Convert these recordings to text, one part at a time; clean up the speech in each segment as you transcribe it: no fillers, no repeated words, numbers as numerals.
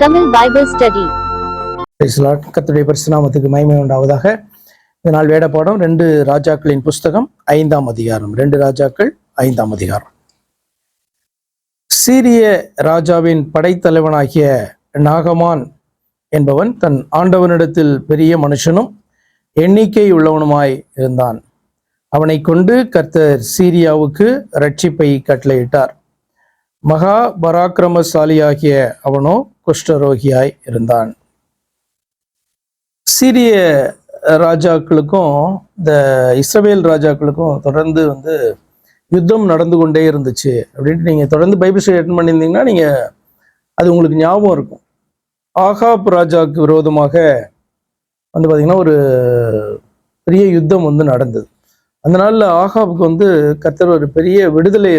Tamil Bible Study. கர்த்தருடைய பரிசுத்த நாமத்துக்கு மகிமை உண்டாவதாக. இதனால் வேத பாடம் 2 ராஜாக்களின் புஸ்தகம் 5ஆம் அதிகாரம். 2 ராஜாக்கள் 5ஆம் அதிகாரம். சீரிய ராஜாவின் படைத்தலைவனாகிய நாகமான் என்பவன் தன் ஆண்டவனிடத்தில் பெரிய மனுஷனும் எண்ணிக்கை உள்ளவனுமாய் இருந்தான். அவனை கொண்டு கர்த்தர் சீரியாவுக்கு இரட்சிப்பை கட்டளையிட்டார். மகா பராக்கிரமசாலியாகிய அவனோ குஷ்டரோகியாய் இருந்தான். சீரிய ராஜாக்களுக்கும் இந்த இஸ்ரவேல் ராஜாக்களுக்கும் தொடர்ந்து யுத்தம் நடந்து கொண்டே இருந்துச்சு அப்படின்ட்டு நீங்கள் தொடர்ந்து பைபிள் ஸ்டடி அட்டெண்ட் பண்ணியிருந்தீங்கன்னா நீங்கள் அது உங்களுக்கு ஞாபகம் இருக்கும். ஆகாப் ராஜாவுக்கு விரோதமாக பார்த்தீங்கன்னா ஒரு பெரிய யுத்தம் நடந்தது. அந்த நாளில் ஆகாபுக்கு கர்த்தர் ஒரு பெரிய விடுதலையை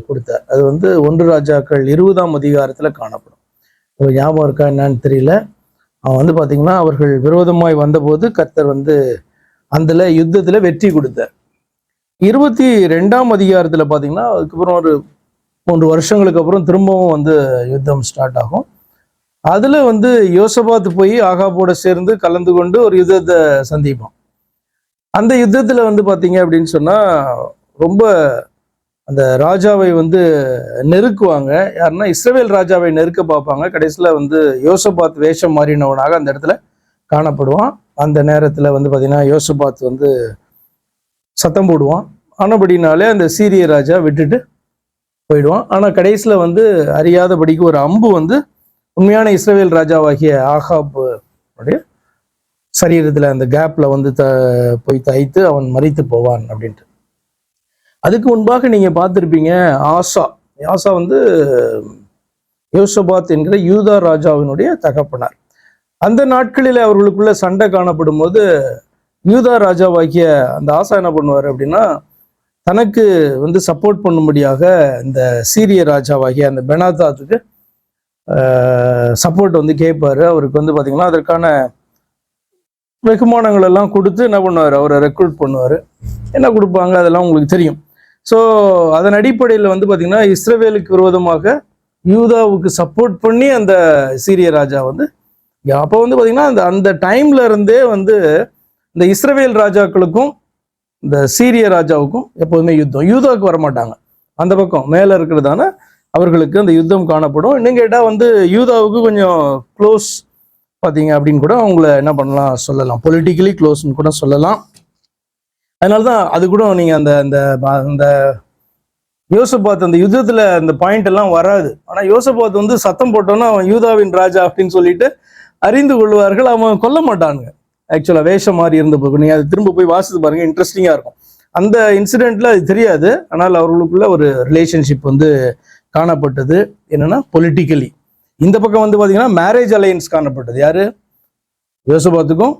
கொடுத்தார். அது 1 ராஜாக்கள் 20ஆம் அதிகாரத்தில் காணப்படும். ஒரு ஞாபகம் இருக்கா என்னன்னு தெரியல. அவன் பார்த்தீங்கன்னா அவர்கள் விரோதமாய் வந்தபோது கர்த்தர் அதில் யுத்தத்தில் வெற்றி கொடுத்தார். 22ஆம் அதிகாரத்தில் பார்த்தீங்கன்னா அதுக்கப்புறம் ஒரு 3 வருஷங்களுக்கு அப்புறம் திரும்பவும் யுத்தம் ஸ்டார்ட் ஆகும். அதில் யோசபாத் போய் ஆகாபோட சேர்ந்து கலந்து கொண்டு ஒரு யுத்தத்தை சந்திப்பான். அந்த யுத்தத்தில் பார்த்தீங்க அப்படின்னு சொன்னால் ரொம்ப அந்த ராஜாவை நெருக்குவாங்க. யாருன்னா இஸ்ரவேல் ராஜாவை நெருக்க பார்ப்பாங்க. கடைசியில் யோசபாத் வேஷம் மாறினவனாக அந்த இடத்துல காணப்படுவான். அந்த நேரத்தில் பார்த்தீங்கன்னா யோசபாத் சத்தம் போடுவான். ஆனபடினாலே அந்த சீரிய ராஜா விட்டுட்டு போயிடுவான். ஆனால் கடைசியில் அறியாதபடிக்கு ஒரு அம்பு உண்மையான இஸ்ரவேல் ராஜாவாகிய ஆகாப் உடைய சரீரத்தில் அந்த கேப்ல போய் தைத்து அவன் மரித்து போவான் அப்படின்ட்டு. அதுக்கு முன்பாக நீங்க பார்த்துருப்பீங்க, ஆசா யோசபாத் என்கிற யூதா ராஜாவினுடைய தகப்பனார். அந்த நாட்களில் அவர்களுக்குள்ள சண்டை காணப்படும் போது யூதா ராஜாவாகிய அந்த ஆசா என்ன பண்ணுவார் அப்படின்னா, தனக்கு சப்போர்ட் பண்ணும்படியாக இந்த சீரிய ராஜாவாகிய அந்த பெனாதாத்துக்கு சப்போர்ட் கேட்பாரு. அவருக்கு பார்த்தீங்கன்னா அதற்கான வெகுமானங்கள் எல்லாம் கொடுத்து என்ன பண்ணுவார், அவரை ரெக்ரூட் பண்ணுவார். என்ன கொடுப்பாங்க அதெல்லாம் உங்களுக்கு தெரியும். ஸோ அதன் அடிப்படையில் பார்த்தீங்கன்னா இஸ்ரவேலுக்கு விரோதமாக யூதாவுக்கு சப்போர்ட் பண்ணி அந்த சீரிய ராஜா அப்போ பார்த்தீங்கன்னா அந்த டைம்ல இருந்தே இந்த இஸ்ரவேல் ராஜாக்களுக்கும் இந்த சீரிய ராஜாவுக்கும் எப்போதுமே யுத்தம். யூதாவுக்கு வரமாட்டாங்க, அந்த பக்கம் மேலே இருக்கிறதான அவர்களுக்கு அந்த யுத்தம் காணப்படும். இன்னும் கேட்டால் யூதாவுக்கு கொஞ்சம் க்ளோஸ் பார்த்தீங்க அப்படின்னு கூட அவங்கள என்ன பண்ணலாம் சொல்லலாம், பொலிட்டிக்கலி க்ளோஸ்ன்னு கூட சொல்லலாம். அதனால்தான் அது கூட நீங்கள் அந்த யோசபாத் அந்த யுத்தத்தில் அந்த பாயிண்ட் எல்லாம் வராது. ஆனால் யோசபாத் சத்தம் போட்டோன்னா அவன் யூதாவின் ராஜா அப்படின்னு சொல்லிட்டு அறிந்து கொள்வார்கள். அவன் கொல்ல மாட்டானுங்க. ஆக்சுவலாக வேஷம் மாதிரி இருந்தப்போ நீங்கள் அது திரும்ப போய் வாசித்து பாருங்க, இன்ட்ரெஸ்டிங்காக இருக்கும். அந்த இன்சிடென்ட்ல அது தெரியாது, ஆனால் அவர்களுக்குள்ள ஒரு ரிலேஷன்ஷிப் காணப்பட்டது. என்னன்னா பொலிட்டிக்கலி இந்த பக்கம் பார்த்தீங்கன்னா மேரேஜ் அலையன்ஸ் காணப்பட்டது. யாரு? யோசபாத்துக்கும்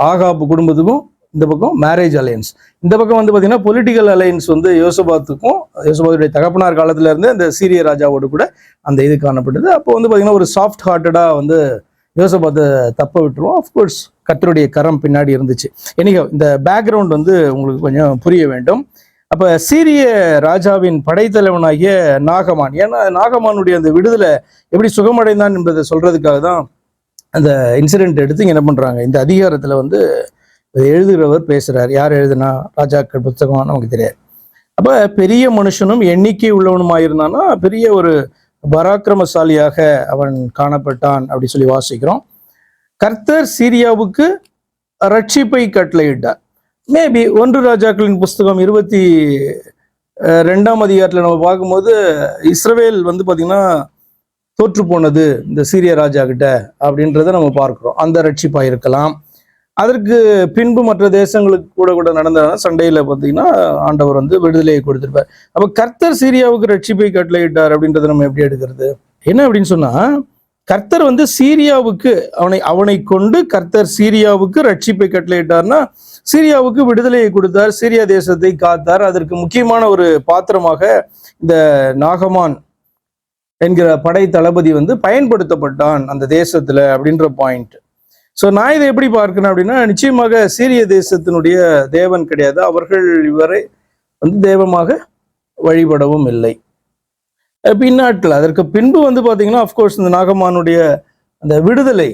ஆகாப் குடும்பத்துக்கும் இந்த பக்கம் மேரேஜ் அலையன்ஸ். இந்த பக்கம் பார்த்தீங்கன்னா பொலிட்டிக்கல் அலையன்ஸ் யோசபாத்துக்கும் யோசபாத்துடைய தகப்பனார் காலத்துல இருந்து அந்த சீரிய ராஜாவோடு கூட அந்த இது காணப்பட்டது. அப்போ பார்த்தீங்கன்னா ஒரு சாஃப்ட் ஹார்ட்டடா யோசபாத்தை தப்ப விட்டுருவோம். அஃப்கோர்ஸ் கர்த்தருடைய கரம் பின்னாடி இருந்துச்சு. எனிகோ இந்த பேக்ரவுண்ட் உங்களுக்கு கொஞ்சம் புரிய வேண்டும். அப்ப சீரிய ராஜாவின் படைத்தலைவனாகிய நாகமான், ஏன்னா நாகமானுடைய அந்த விடுதலை எப்படி சுகமடைந்தான் என்பதை சொல்றதுக்காக தான் அந்த இன்சிடென்ட் எடுத்து இங்க என்ன பண்றாங்க, இந்த அதிகாரத்துல எழுதுகிறவர் பேசுறார். யார் எழுதுனா? ராஜாக்கள் புத்தகம், நமக்கு தெரியாது. அப்ப பெரிய மனுஷனும் எண்ணிக்கை உள்ளவனுமாயிருந்தானா பெரிய ஒரு பராக்கிரமசாலியாக அவன் காணப்பட்டான் அப்படி சொல்லி வாசிக்கிறோம். கர்த்தர் சீரியாவுக்கு ரட்சிப்பை கட்டளையிட்டார். மேபி 1 ராஜாக்களின் புஸ்தகம் 22ஆம் அதிகாரத்தில் நம்ம பார்க்கும்போது இஸ்ரவேல் பார்த்தீங்கன்னா தோற்று போனது இந்த சீரிய ராஜா கிட்ட அப்படின்றத நம்ம பார்க்கிறோம். அந்த ரட்சிப்பா இருக்கலாம். அதற்கு பின்பு மற்ற தேசங்களுக்கு கூட நடந்த சண்டையில பார்த்தீங்கன்னா ஆண்டவர் விடுதலையை கொடுத்திருப்பார். அப்ப கர்த்தர் சீரியாவுக்கு ரட்சிப்பை கட்டளையிட்டார் அப்படின்றத நம்ம எப்படி எடுக்கிறது? என்ன அப்படின்னு சொன்னா, கர்த்தர் சீரியாவுக்கு அவனை கொண்டு கர்த்தர் சீரியாவுக்கு ரட்சிப்பை கட்டளையிட்டார்னா சீரியாவுக்கு விடுதலையை கொடுத்தார், சீரியா தேசத்தை காத்தார். அதற்கு முக்கியமான ஒரு பாத்திரமாக இந்த நாகமான் என்கிற படை தளபதி பயன்படுத்தப்பட்டான் அந்த தேசத்துல அப்படின்ற பாயிண்ட். ஸோ நான் இதை எப்படி பார்க்கிறேன் அப்படின்னா, நிச்சயமாக சீரிய தேசத்தினுடைய தேவன் கிடையாது. அவர்கள் இவரை தெய்வமாக வழிபடவும் இல்லை. பின்னாட்கள் அதற்கு பின்பு பார்த்தீங்கன்னா அஃப்கோர்ஸ் இந்த நாகமானுடைய அந்த விடுதலை,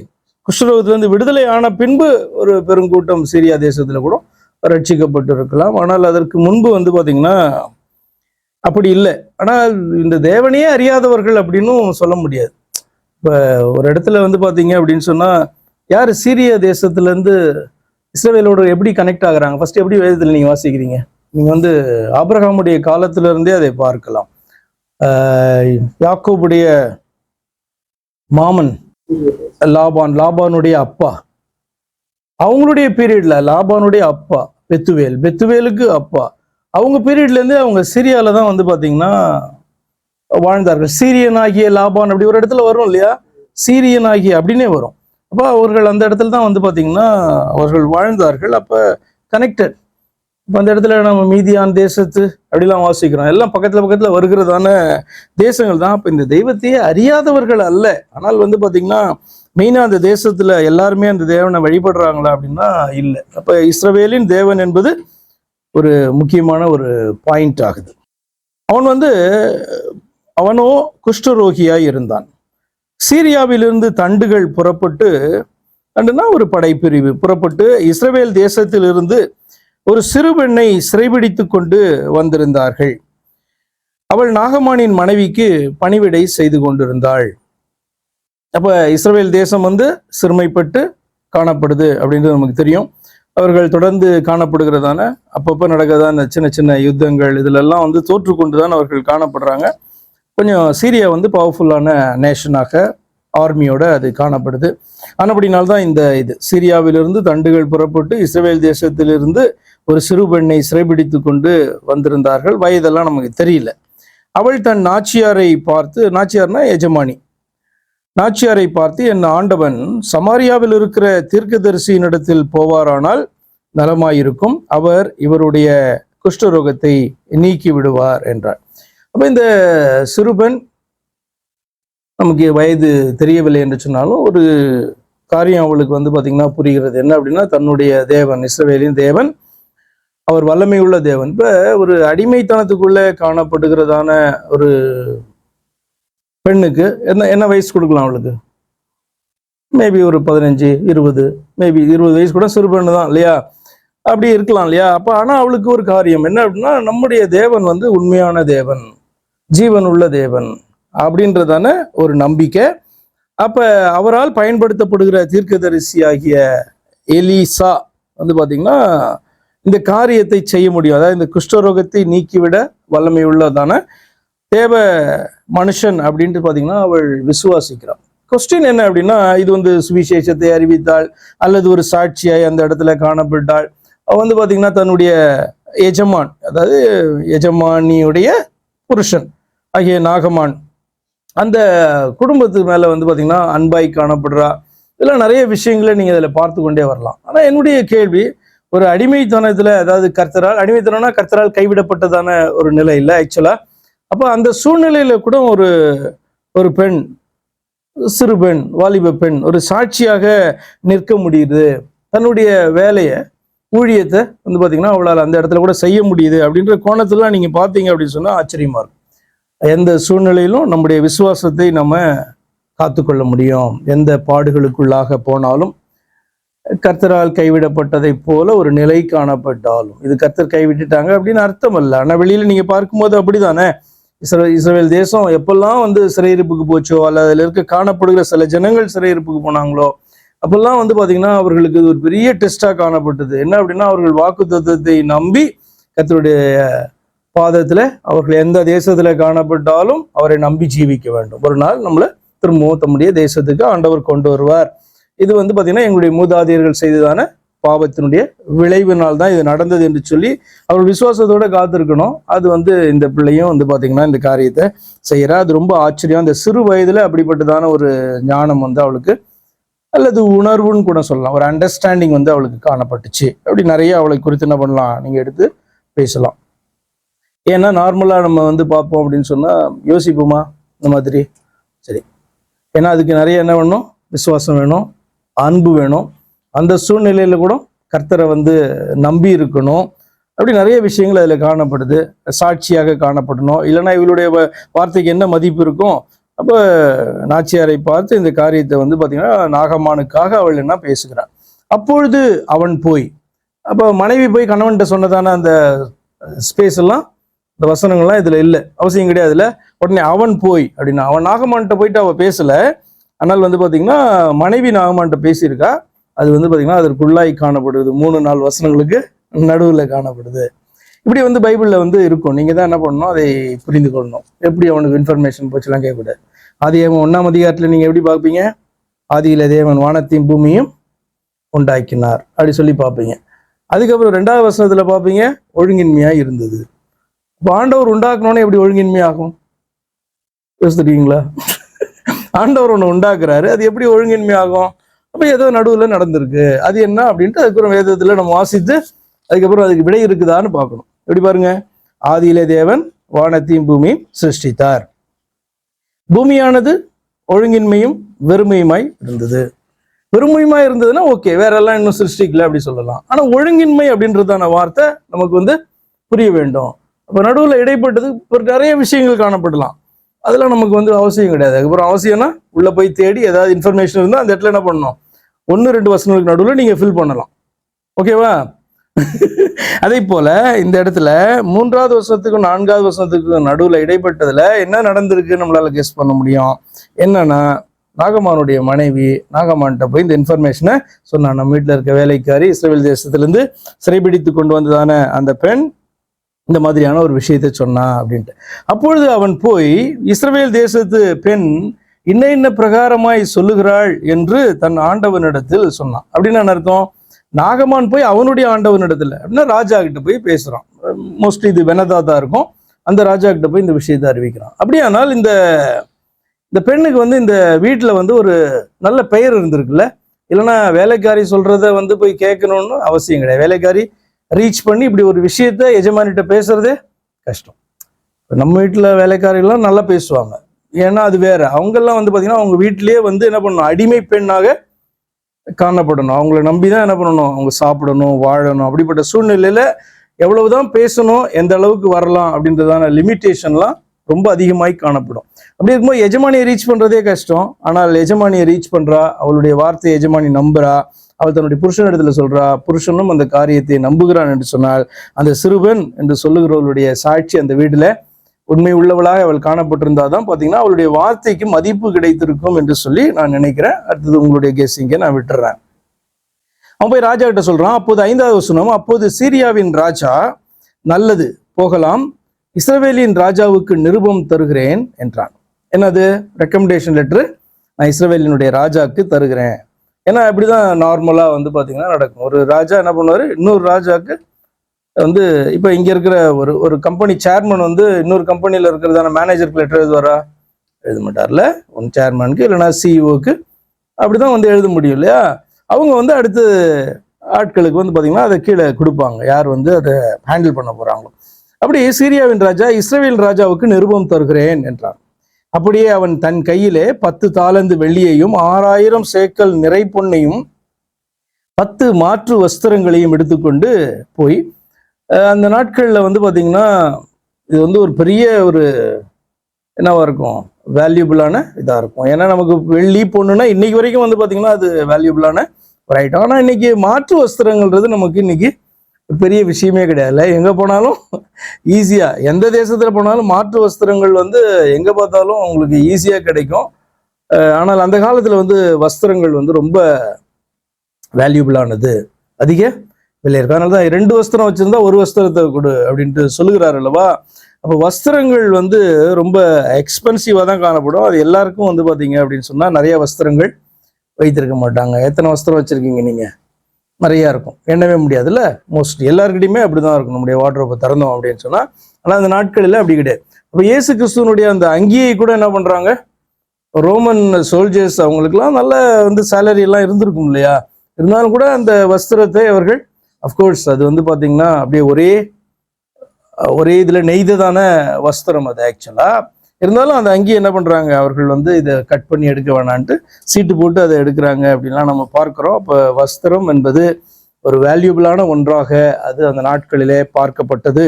குஷ்டரோகத்திலிருந்து விடுதலை ஆன பின்பு ஒரு பெருங்கூட்டம் சீரியா தேசத்துல கூட ரட்சிக்கப்பட்டு இருக்கலாம். ஆனால் அதற்கு முன்பு வந்து பாத்தீங்கன்னா அப்படி இல்லை. ஆனால் இந்த தேவனையே அறியாதவர்கள் அப்படின்னும் சொல்ல முடியாது. இப்ப ஒரு இடத்துல வந்து பாத்தீங்க அப்படின்னு சொன்னா, யாரு சீரிய தேசத்துல இருந்து இஸ்ரவேலோட எப்படி கனெக்ட் ஆகுறாங்க, ஃபர்ஸ்ட் எப்படி வேதத்துல நீங்க வாசிக்கிறீங்க? நீங்க வந்து ஆபிரகாமுடைய காலத்துல இருந்தே அதை பார்க்கலாம். யாக்கோபுடைய மாமன் லாபானுடைய அப்பா, அவங்களுடைய பீரியட்ல லாபானுடைய அப்பா பெத்துவேலுக்கு அப்பா, அவங்க பீரியட்ல இருந்து அவங்க சிரியால தான் வந்து பாத்தீங்கன்னா வாழ்ந்தார்கள். சீரியன் ஆகிய லாபான் அப்படி ஒரு இடத்துல வரும் இல்லையா, சீரியன் ஆகிய அப்படின்னே வரும். அப்ப அவர்கள் அந்த இடத்துல தான் வந்து பாத்தீங்கன்னா அவர்கள் வாழ்ந்தார்கள். அப்ப கனெக்டட். இப்போ அந்த இடத்துல நம்ம மீதியான் தேசத்து அப்படிலாம் வாசிக்கிறோம், எல்லாம் பக்கத்துல வருகிறதான தேசங்கள் தான். அப்ப இந்த தெய்வத்தையே அறியாதவர்கள் அல்ல. ஆனால் வந்து பாத்தீங்கன்னா மெயினா அந்த தேசத்துல எல்லாருமே அந்த தேவனை வழிபடுறாங்களா அப்படின்னா இல்லை. அப்ப இஸ்ரவேலின் தேவன் என்பது ஒரு முக்கியமான ஒரு பாயிண்ட் ஆகுது. அவனோ குஷ்டரோகியாய் இருந்தான். சீரியாவிலிருந்து தண்டுகள் புறப்பட்டு, தண்டுனா ஒரு படைப்பிரிவு புறப்பட்டு இஸ்ரவேல் தேசத்திலிருந்து ஒரு சிறு பெண்ணை சிறைபிடித்து கொண்டு வந்திருந்தார்கள். அவள் நாகமானின் மனைவிக்கு பணிவிடை செய்து கொண்டிருந்தாள். அப்ப இஸ்ரவேல் தேசம் வந்து சிறுமைப்பட்டு காணப்படுது அப்படின்றது நமக்கு தெரியும். அவர்கள் தொடர்ந்து காணப்படுகிறதான அப்பப்போ நடக்கிறதான சின்ன சின்ன யுத்தங்கள் இதிலெல்லாம் வந்து தோற்று கொண்டுதான் அவர்கள் காணப்படுறாங்க. கொஞ்சம் சீரியா வந்து பவர்ஃபுல்லான நேஷனாக ஆர்மியோட அது காணப்படுது. ஆனப்படினால்தான் இந்த சீரியாவிலிருந்து தண்டுகள் புறப்பட்டு இஸ்ரவேல் தேசத்திலிருந்து ஒரு சிறு பெண்ணை சிறைபிடித்து கொண்டு வந்திருந்தார்கள். வயதெல்லாம் நமக்கு தெரியல. அவள் தன் நாச்சியாரை பார்த்து, நாச்சியார்னா எஜமானி, நாச்சியாரை பார்த்து, என் ஆண்டவன் சமாரியாவில் இருக்கிற தீர்க்கதரிசியினிடத்தில் போவாரானால் நலமாயிருக்கும், அவர் இவருடைய குஷ்டரோகத்தை நீக்கி விடுவார் என்றார். அப்ப இந்த சிறுபெண், நமக்கு வயது தெரியவில்லை என்று சொன்னாலும் ஒரு காரியம் அவளுக்கு வந்து பாத்தீங்கன்னா புரிகிறது. என்ன அப்படின்னா, தன்னுடைய தேவன் இஸ்ரவேலின் தேவன் அவர் வல்லமையுள்ள தேவன். இப்ப ஒரு அடிமைத்தனத்துக்குள்ள காணப்படுகிறதான ஒரு பெண்ணுக்கு என்ன வயசு கொடுக்கலாம் அவளுக்கு? மேபி ஒரு 15, 20, மேபி 20 வயசு கூட சிறு பெண்ணு தான் இல்லையா, அப்படி இருக்கலாம் இல்லையா. அப்ப ஆனா அவளுக்கு ஒரு காரியம் என்ன அப்படின்னா, நம்முடைய தேவன் வந்து உண்மையான தேவன், ஜீவன் உள்ள தேவன் அப்படின்றதான ஒரு நம்பிக்கை. அப்ப அவரால் பயன்படுத்தப்படுகிற தீர்க்கதரிசி ஆகிய எலிசா வந்து பாத்தீங்கன்னா இந்த காரியத்தை செய்ய முடியும். அதாவது இந்த குஷ்டரோகத்தை நீக்கிவிட வல்லமை உள்ளதான தேவ மனுஷன் அப்படின்ட்டு பாத்தீங்கன்னா அவள் விசுவாசிக்கிறாள். கொஸ்டின் என்ன அப்படின்னா, இது வந்து சுவிசேஷத்தை அறிவித்தாள் அல்லது ஒரு சாட்சியாய் அந்த இடத்துல காணப்பட்டாள். அவ வந்து பாத்தீங்கன்னா தன்னுடைய எஜமான், அதாவது எஜமானியுடைய புருஷன் ஆகிய நாகமான், அந்த குடும்பத்துக்கு மேல வந்து பாத்தீங்கன்னா அன்பாய் காணப்படுறா. இதெல்லாம் நிறைய விஷயங்களை நீங்க இதுல பார்த்து கொண்டே வரலாம். ஆனா என்னுடைய கேள்வி, ஒரு அடிமைத்தனத்துல, அதாவது அடிமைத்தனம்னா கர்த்தரால் கைவிடப்பட்டதான ஒரு நிலை இல்லை ஆக்சுவலா. அப்ப அந்த சூழ்நிலையில கூட ஒரு பெண், சிறு பெண், வாலிப பெண் ஒரு சாட்சியாக நிற்க முடியுது. தன்னுடைய வேலையை, ஊழியத்தை வந்து பாத்தீங்கன்னா அவளால் அந்த இடத்துல கூட செய்ய முடியுது அப்படின்ற கோணத்துல நீங்க பாத்தீங்க அப்படின்னு சொன்னா ஆச்சரியமா இருக்கும். எந்த சூழ்நிலையிலும் நம்முடைய விசுவாசத்தை நம்ம காத்துக்கொள்ள முடியும். எந்த பாடுகளுக்குள்ளாக போனாலும், கர்த்தரால் கைவிடப்பட்டதை போல ஒரு நிலை காணப்பட்டாலும், இது கர்த்தர் கைவிட்டுட்டாங்க அப்படின்னு அர்த்தம் அல்ல. ஆனா வெளியில நீங்க பார்க்கும்போது அப்படிதானே. இஸ்ரவேல் தேசம் எப்பெல்லாம் வந்து சிறையிருப்புக்கு போச்சோ, அல்லது அதில் இருக்க காணப்படுகிற சில ஜனங்கள் சிறையிருப்புக்கு போனாங்களோ, அப்பெல்லாம் வந்து பாத்தீங்கன்னா அவர்களுக்கு இது ஒரு பெரிய டெஸ்டா காணப்பட்டது. என்ன அப்படின்னா, அவர்கள் வாக்கு தத்துவத்தை நம்பி கர்த்தருடைய பாதத்துல அவர்கள் எந்த தேசத்துல காணப்பட்டாலும் அவரை நம்பி ஜீவிக்க வேண்டும். ஒரு நாள் நம்மளை திரும்பவும் தம்முடைய தேசத்துக்கு ஆண்டவர் கொண்டு வருவார். இது வந்து பாத்தீங்கன்னா எங்களுடைய மூதாதையர்கள் செய்ததான பாவத்தினுடைய விளைவினால் தான் இது நடந்தது என்று சொல்லி அவர் விசுவாசத்தோட காத்திருக்கணும். அது வந்து இந்த பிள்ளையும் வந்து பாத்தீங்கன்னா இந்த காரியத்தை செய்யறா. அது ரொம்ப ஆச்சரியம். அந்த சிறு வயதுல அப்படிப்பட்டதான ஒரு ஞானம் வந்து அவளுக்கு, அல்லது உணர்வுன்னு கூட சொல்லலாம், ஒரு அண்டர்ஸ்டாண்டிங் வந்து அவளுக்கு காணப்பட்டுச்சு. அப்படி நிறைய அவளை குறித்து என்ன பண்ணலாம், நீங்க எடுத்து பேசலாம். ஏன்னா நார்மலா நம்ம வந்து பார்ப்போம் அப்படின்னு சொன்னா யோசிப்போமா இந்த மாதிரி? சரி, ஏன்னா அதுக்கு நிறைய என்ன வேணும், விசுவாசம் வேணும், அன்பு வேணும். அந்த சூழ்நிலையில கூட கர்த்தரை வந்து நம்பி இருக்கணும். அப்படி நிறைய விஷயங்கள் அதில் காணப்படுது. சாட்சியாக காணப்படணும். இல்லைன்னா இவளுடைய வார்த்தைக்கு என்ன மதிப்பு இருக்கும்? அப்போ நாச்சியாரை பார்த்து இந்த காரியத்தை வந்து பார்த்தீங்கன்னா நாகமானுக்காக அவள் என்ன பேசுகிறாள். அப்பொழுது அவன் போய், அப்போ மனைவி போய் கணவன்கிட்ட சொன்னதான அந்த ஸ்பேஸ் எல்லாம், இந்த வசனங்கள்லாம் இதுல இல்லை, அவசியம் கிடையாதுல்ல. உடனே அவன் போய் அப்படின்னா, அவன் நாகமான்கிட்ட போயிட்டு அவ பேசல. ஆனால் வந்து பார்த்தீங்கன்னா மனைவி நாகமான்கிட்ட பேசியிருக்கா. அது வந்து பார்த்தீங்கன்னா அதற்குள்ளாய் காணப்படுது, 3-4 வசனங்களுக்கு நடுவில் காணப்படுது. இப்படி வந்து பைபிளில் வந்து இருக்கும். நீங்கள் தான் என்ன பண்ணணும், அதை புரிந்து கொள்ளணும். எப்படி அவனுக்கு இன்ஃபர்மேஷன் போச்சுலாம் கேட்கக்கூடாது. ஆதியாகமம் 1ஆம் அதிகாரத்தில் நீங்கள் எப்படி பார்ப்பீங்க, ஆதியில தேவன் வானத்தையும் பூமியும் உண்டாக்கினார் அப்படி சொல்லி பார்ப்பீங்க. அதுக்கப்புறம் 2வது வசனத்தில் பார்ப்பீங்க, ஒழுங்கின்மையாக இருந்தது. இப்போ ஆண்டவர் உண்டாக்கணும்னு எப்படி ஒழுங்கின்மையாகும் யோசித்துட்டீங்களா? ஆண்டவர் ஒன்று உண்டாக்குறாரு, அது எப்படி ஒழுங்கின்மையாகும்? அப்போ ஏதோ நடுவில் நடந்திருக்கு, அது என்ன அப்படின்ட்டு அதுக்கப்புறம் வேதத்தில் நம்ம வாசித்து அதுக்கப்புறம் அதுக்கு விடை இருக்குதான்னு பார்க்கணும். எப்படி பாருங்க, ஆதியிலே தேவன் வானத்தையும் பூமியும் சிருஷ்டித்தார். பூமியானது ஒழுங்கின்மையும் வெறுமையுமாய் இருந்தது. வெறுமையுமாய் இருந்ததுன்னா ஓகே, வேற எல்லாம் இன்னும் சிருஷ்டிக்கல அப்படி சொல்லலாம். ஆனா ஒழுங்கின்மை அப்படின்றதான வார்த்தை நமக்கு வந்து புரிய வேண்டும். அப்ப நடுவில் இடைப்பட்டது நிறைய விஷயங்கள் காணப்படலாம், அதெல்லாம் நமக்கு வந்து அவசியம் கிடையாது. அதுக்கப்புறம் அவசியம்னா உள்ள போய் தேடி ஏதாவது இன்ஃபர்மேஷன் இருந்தால் அந்த இடத்துல என்ன பண்ணணும், 1-2 வசனங்களுக்கு நடுவில் நீங்க ஃபில் பண்ணலாம். ஓகேவா? அதே போல இந்த இடத்துல 3வது வசனத்துக்கும் 4வது வசனத்துக்கும் நடுவில் இடைப்பட்டதுல என்ன நடந்திருக்கு நம்மளால கெஸ் பண்ண முடியும். என்னன்னா, நாகமானுடைய மனைவி நாகமான்கிட்ட போய் இந்த இன்ஃபர்மேஷனை சொன்னா, நம்ம வீட்டில் இருக்க வேலைக்காரி இஸ்ரவேல் தேசத்திலிருந்து சிறைபிடித்து கொண்டு வந்ததான அந்த பெண் இந்த மாதிரியான ஒரு விஷயத்தை சொன்னா அப்படின்ட்டு. அப்பொழுது அவன் போய், இஸ்ரவேல் தேசத்து பெண் இன்ன பிரகாரமாய் சொல்லுகிறாள் என்று தன் ஆண்டவனிடத்தில் சொன்னான். அப்படின்னு என்ன அர்த்தம்? நாகமான் போய் அவனுடைய ஆண்டவனிடத்துல அப்படின்னா ராஜா கிட்ட போய் பேசுறான். மோஸ்ட்லி இது வெனதாதா இருக்கும். அந்த ராஜா கிட்ட போய் இந்த விஷயத்தை அறிவிக்கிறான். அப்படியானால் இந்த பெண்ணுக்கு வந்து இந்த வீட்டுல வந்து ஒரு நல்ல பெயர் இருந்திருக்குல்ல. இல்லைன்னா வேலைக்காரி சொல்றத வந்து போய் கேட்கணும்னு அவசியம் கிடையாது. வேலைக்காரி ரீச் பண்ணி இப்படி ஒரு விஷயத்த எஜமானிட்ட பேசுறதே கஷ்டம். நம்ம வீட்டுல வேலைக்காரிகள்லாம் நல்லா பேசுவாங்க, ஏன்னா அது வேற. அவங்கெல்லாம் வந்து பாத்தீங்கன்னா அவங்க வீட்டிலேயே வந்து என்ன பண்ணணும், அடிமை பெண்ணாக காணப்படணும். அவங்கள நம்பிதான் என்ன பண்ணணும், அவங்க சாப்பிடணும், வாழணும். அப்படிப்பட்ட சூழ்நிலையில எவ்வளவுதான் பேசணும், எந்த அளவுக்கு வரலாம் அப்படின்றதான லிமிட்டேஷன்லாம் ரொம்ப அதிகமாய் காணப்படும். அப்படி இருக்கும்போது எஜமானியை ரீச் பண்றதே கஷ்டம். ஆனால் எஜமானியை ரீச் பண்றா, அவளுடைய வார்த்தையை எஜமானி நம்புறா, அவள் தன்னுடைய புருஷன் இடத்துல சொல்றா, புருஷனும் அந்த காரியத்தை நம்புகிறான் என்று சொன்னால், அந்த சிறுவன் என்று சொல்லுகிறவளுடைய சாட்சி அந்த வீட்டுல உண்மை உள்ளவளாக அவள் காணப்பட்டிருந்தாதான் பாத்தீங்கன்னா அவளுடைய வார்த்தைக்கு மதிப்பு கிடைத்திருக்கும் என்று சொல்லி நான் நினைக்கிறேன். அடுத்தது உங்களுடைய கெஸ்ஸிங்க நான் விட்டுறேன். அவன் போய் ராஜா கிட்ட சொல்றான். அப்போது 5வது வசனம், அப்போது சீரியாவின் ராஜா, நல்லது, போகலாம், இஸ்ரவேலின் ராஜாவுக்கு நிருபம் தருகிறேன் என்றான். என்னது? ரெக்கமெண்டேஷன் லெட்டரு நான் இஸ்ரவேலினுடைய ராஜாவுக்கு தருகிறேன். ஏன்னா இப்படிதான் நார்மலா வந்து பாத்தீங்கன்னா நடக்கும். ஒரு ராஜா என்ன பண்ணுவாரு, இன்னொரு ராஜாவுக்கு வந்து இப்போ இங்க இருக்கிற ஒரு கம்பெனி சேர்மன் வந்து இன்னொரு கம்பெனியில் இருக்கிறதான மேனேஜருக்கு லெட்டர் எழுதுவாரா? எழுத மாட்டார்ல. ஒன் சேர்மனுக்கு இல்லைன்னா சிஇஓக்கு அப்படிதான் வந்து எழுத முடியும் இல்லையா? அவங்க வந்து அடுத்து ஆட்களுக்கு வந்து பார்த்தீங்கன்னா அதை கீழே கொடுப்பாங்க, யார் வந்து அதை ஹேண்டில் பண்ண போறாங்களோ. அப்படி சீரியாவின் ராஜா இஸ்ரவேல் ராஜாவுக்கு நிருபம் தருகிறேன் என்றான். அப்படியே அவன் தன் கையிலே 10 தாலந்து வெள்ளியையும் 6000 சேக்கல் நிறை பொன்னையும் 10 மாற்று வஸ்திரங்களையும் எடுத்துக்கொண்டு போய், அந்த நாட்களில் வந்து பார்த்தீங்கன்னா இது வந்து ஒரு பெரிய ஒரு என்னவா இருக்கும், வேல்யூபிளான இதாக இருக்கும். ஏன்னா நமக்கு வெள்ளி பொண்ணுன்னா இன்னைக்கு வரைக்கும் வந்து பார்த்தீங்கன்னா அது வேல்யூபிளான ஒரு ஐட்டம். ஆனால் இன்னைக்கு மாற்று வஸ்திரங்கள்ன்றது நமக்கு இன்னைக்கு பெரிய விஷயமே கிடையாது. எங்கே போனாலும் ஈஸியாக, எந்த தேசத்தில் போனாலும் மாற்று வஸ்திரங்கள் வந்து எங்கே பார்த்தாலும் உங்களுக்கு ஈஸியாக கிடைக்கும். ஆனால் அந்த காலத்தில் வந்து வஸ்திரங்கள் வந்து ரொம்ப வேல்யூபிளானது, அதிக விலை இருக்கு. அதனால தான் 2 வஸ்திரம் வச்சிருந்தா 1 வஸ்திரத்தை கொடு அப்படின்ட்டு சொல்லுகிறாரு அல்லவா? அப்போ வஸ்திரங்கள் வந்து ரொம்ப எக்ஸ்பென்சிவாக தான் காணப்படும். அது எல்லாருக்கும் வந்து பார்த்தீங்க அப்படின்னு சொன்னால் நிறைய வஸ்திரங்கள் வைத்திருக்க மாட்டாங்க. எத்தனை வஸ்திரம் வச்சுருக்கீங்க நீங்கள்? நிறையா இருக்கும், எண்ணவே முடியாதுல்ல. மோஸ்ட்லி எல்லாருக்கிட்டையுமே அப்படி தான் இருக்கும் நம்முடைய வார்ட்ரோப்பை திறந்தோம் அப்படின்னு சொன்னால். ஆனால் அந்த நாட்களில் அப்படி கிடையாது. அப்போ இயேசு கிறிஸ்துவனுடைய அந்த அங்கியை கூட என்ன பண்ணுறாங்க, ரோமன் சோல்ஜர்ஸ் அவங்களுக்குலாம் நல்ல வந்து சேலரி எல்லாம் இருந்திருக்கும் இல்லையா? இருந்தாலும் கூட அந்த வஸ்திரத்தை அவர்கள், அஃப்கோர்ஸ் அது வந்து பார்த்தீங்கன்னா அப்படியே ஒரே இதில் நெய்ததான வஸ்திரம் அது ஆக்சுவலாக. இருந்தாலும் அந்த அங்கேயே என்ன பண்ணுறாங்க, அவர்கள் வந்து இதை கட் பண்ணி எடுக்க வேணான்ட்டு சீட்டு போட்டு அதை எடுக்கிறாங்க அப்படின்லாம் நம்ம பார்க்குறோம். அப்போ வஸ்திரம் என்பது ஒரு வேல்யூபிளான ஒன்றாக அது அந்த நாட்களிலே பார்க்கப்பட்டது.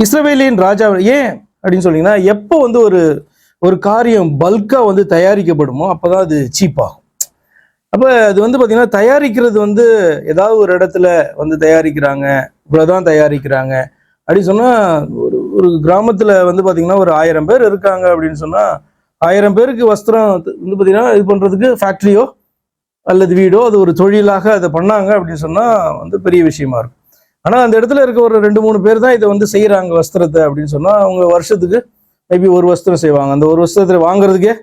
இஸ்ரவேலின் ராஜா ஏன் அப்படின்னு சொன்னீங்கன்னா, எப்போ வந்து ஒரு ஒரு காரியம் பல்கா வந்து தயாரிக்கப்படுமோ அப்பதான் அது சீப் ஆகும். அப்ப அது வந்து பாத்தீங்கன்னா, தயாரிக்கிறது வந்து ஏதாவது ஒரு இடத்துல வந்து தயாரிக்கிறாங்க, இவ்வளவுதான் தயாரிக்கிறாங்க அப்படின்னு சொன்னா, ஒரு ஒரு கிராமத்துல வந்து பாத்தீங்கன்னா ஒரு 1000 பேர் இருக்காங்க அப்படின்னு சொன்னா, 1000 பேருக்கு வஸ்திரம் வந்து பாத்தீங்கன்னா இது பண்றதுக்கு ஃபேக்டரியோ அல்லது வீடோ அது ஒரு தொழிலாக அதை பண்ணாங்க அப்படின்னு சொன்னா வந்து பெரிய விஷயமா இருக்கும். ஆனா அந்த இடத்துல இருக்க ஒரு 2-3 பேர் தான் இதை வந்து செய்யறாங்க வஸ்திரத்தை அப்படின்னு சொன்னா, அவங்க வருஷத்துக்கு மேபி ஒரு வஸ்திரம் செய்வாங்க. அந்த ஒரு வஸ்திரத்தை வாங்குறதுக்கே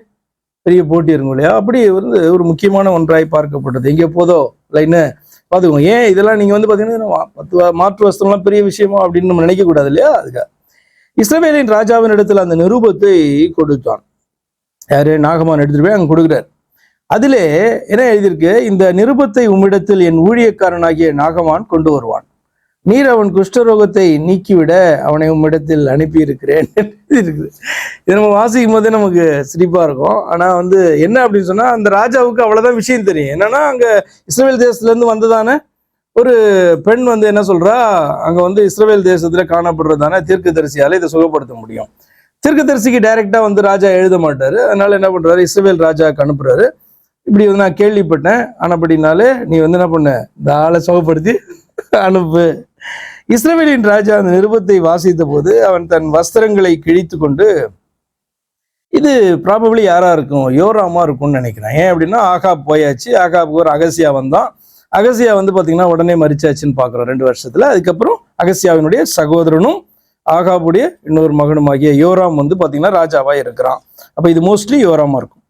பெரிய போட்டி இருக்கும் இல்லையா? அப்படி வந்து ஒரு முக்கியமான ஒன்றாய் பார்க்கப்பட்டது. எங்கே போதோ லைன்னு பார்த்துக்கோங்க. ஏன் இதெல்லாம் நீங்க வந்து பாத்தீங்கன்னா மாற்று வஸ்திரம்லாம் பெரிய விஷயமா அப்படின்னு நம்ம நினைக்க கூடாது இல்லையா? அதுக்காக இஸ்ரவேலின் ராஜாவின் இடத்துல அந்த நிருபத்தை கொடுத்தான். யாரு? நாகமான் எடுத்துட்டு போய் அங்க கொடுக்குறாரு. அதிலே என்ன எழுதியிருக்கு? இந்த நிருபத்தை உம்மிடத்தில் என் ஊழியக்காரனாகிய நாகமான் கொண்டு வருவான். நீர் அவன் குஷ்டரோகத்தை நீக்கிவிட அவனை உம்மிடத்தில் அனுப்பி இருக்கிறேன் இருக்குது. இது நம்ம வாசிக்கும் போதே நமக்கு சிரிப்பா இருக்கும். ஆனா வந்து என்ன அப்படின்னு சொன்னா, அந்த ராஜாவுக்கு அவ்வளவுதான் விஷயம் தெரியும். என்னன்னா, அங்க இஸ்ரவேல் தேசத்துல இருந்து வந்ததான ஒரு பெண் வந்து என்ன சொல்றா, அங்க வந்து இஸ்ரவேல் தேசத்துல காணப்படுறதான தீர்க்கதரிசியால இதை சுகப்படுத்த முடியும். தீர்க்கதரிசிக்கு டைரக்டா வந்து ராஜா எழுத மாட்டாரு. அதனால என்ன பண்றாரு, இஸ்ரவேல் ராஜாவுக்கு அனுப்புறாரு. இப்படி வந்து நான் கேள்விப்பட்டேன், ஆனப்படினாலே நீ வந்து என்ன பண்ண, இந்த ஆளை சுகப்படுத்தி அனுப்பு. இஸ்ரவேலின் ராஜா அந்த நிருபத்தை வாசித்த போது அவன் தன் வஸ்திரங்களை கிழித்து கொண்டு, இது ப்ராபபிளி யாரா இருக்கும், யோராமா இருக்கும்னு நினைக்கிறேன். ஏன் அப்படின்னா, ஆகாப் போயாச்சு, ஆகாப்புக்கு ஒரு அகசியா வந்தான். அகசியா வந்து பாத்தீங்கன்னா உடனே மரிச்சாச்சுன்னு பாக்குறோம் 2 வருஷத்துல. அதுக்கப்புறம் அகசியாவினுடைய சகோதரனும் ஆகாபுடைய இன்னொரு மகனுமாகிய யோராம் வந்து பாத்தீங்கன்னா ராஜாவா இருக்கிறான். அப்ப இது மோஸ்ட்லி யோராமா இருக்கும்.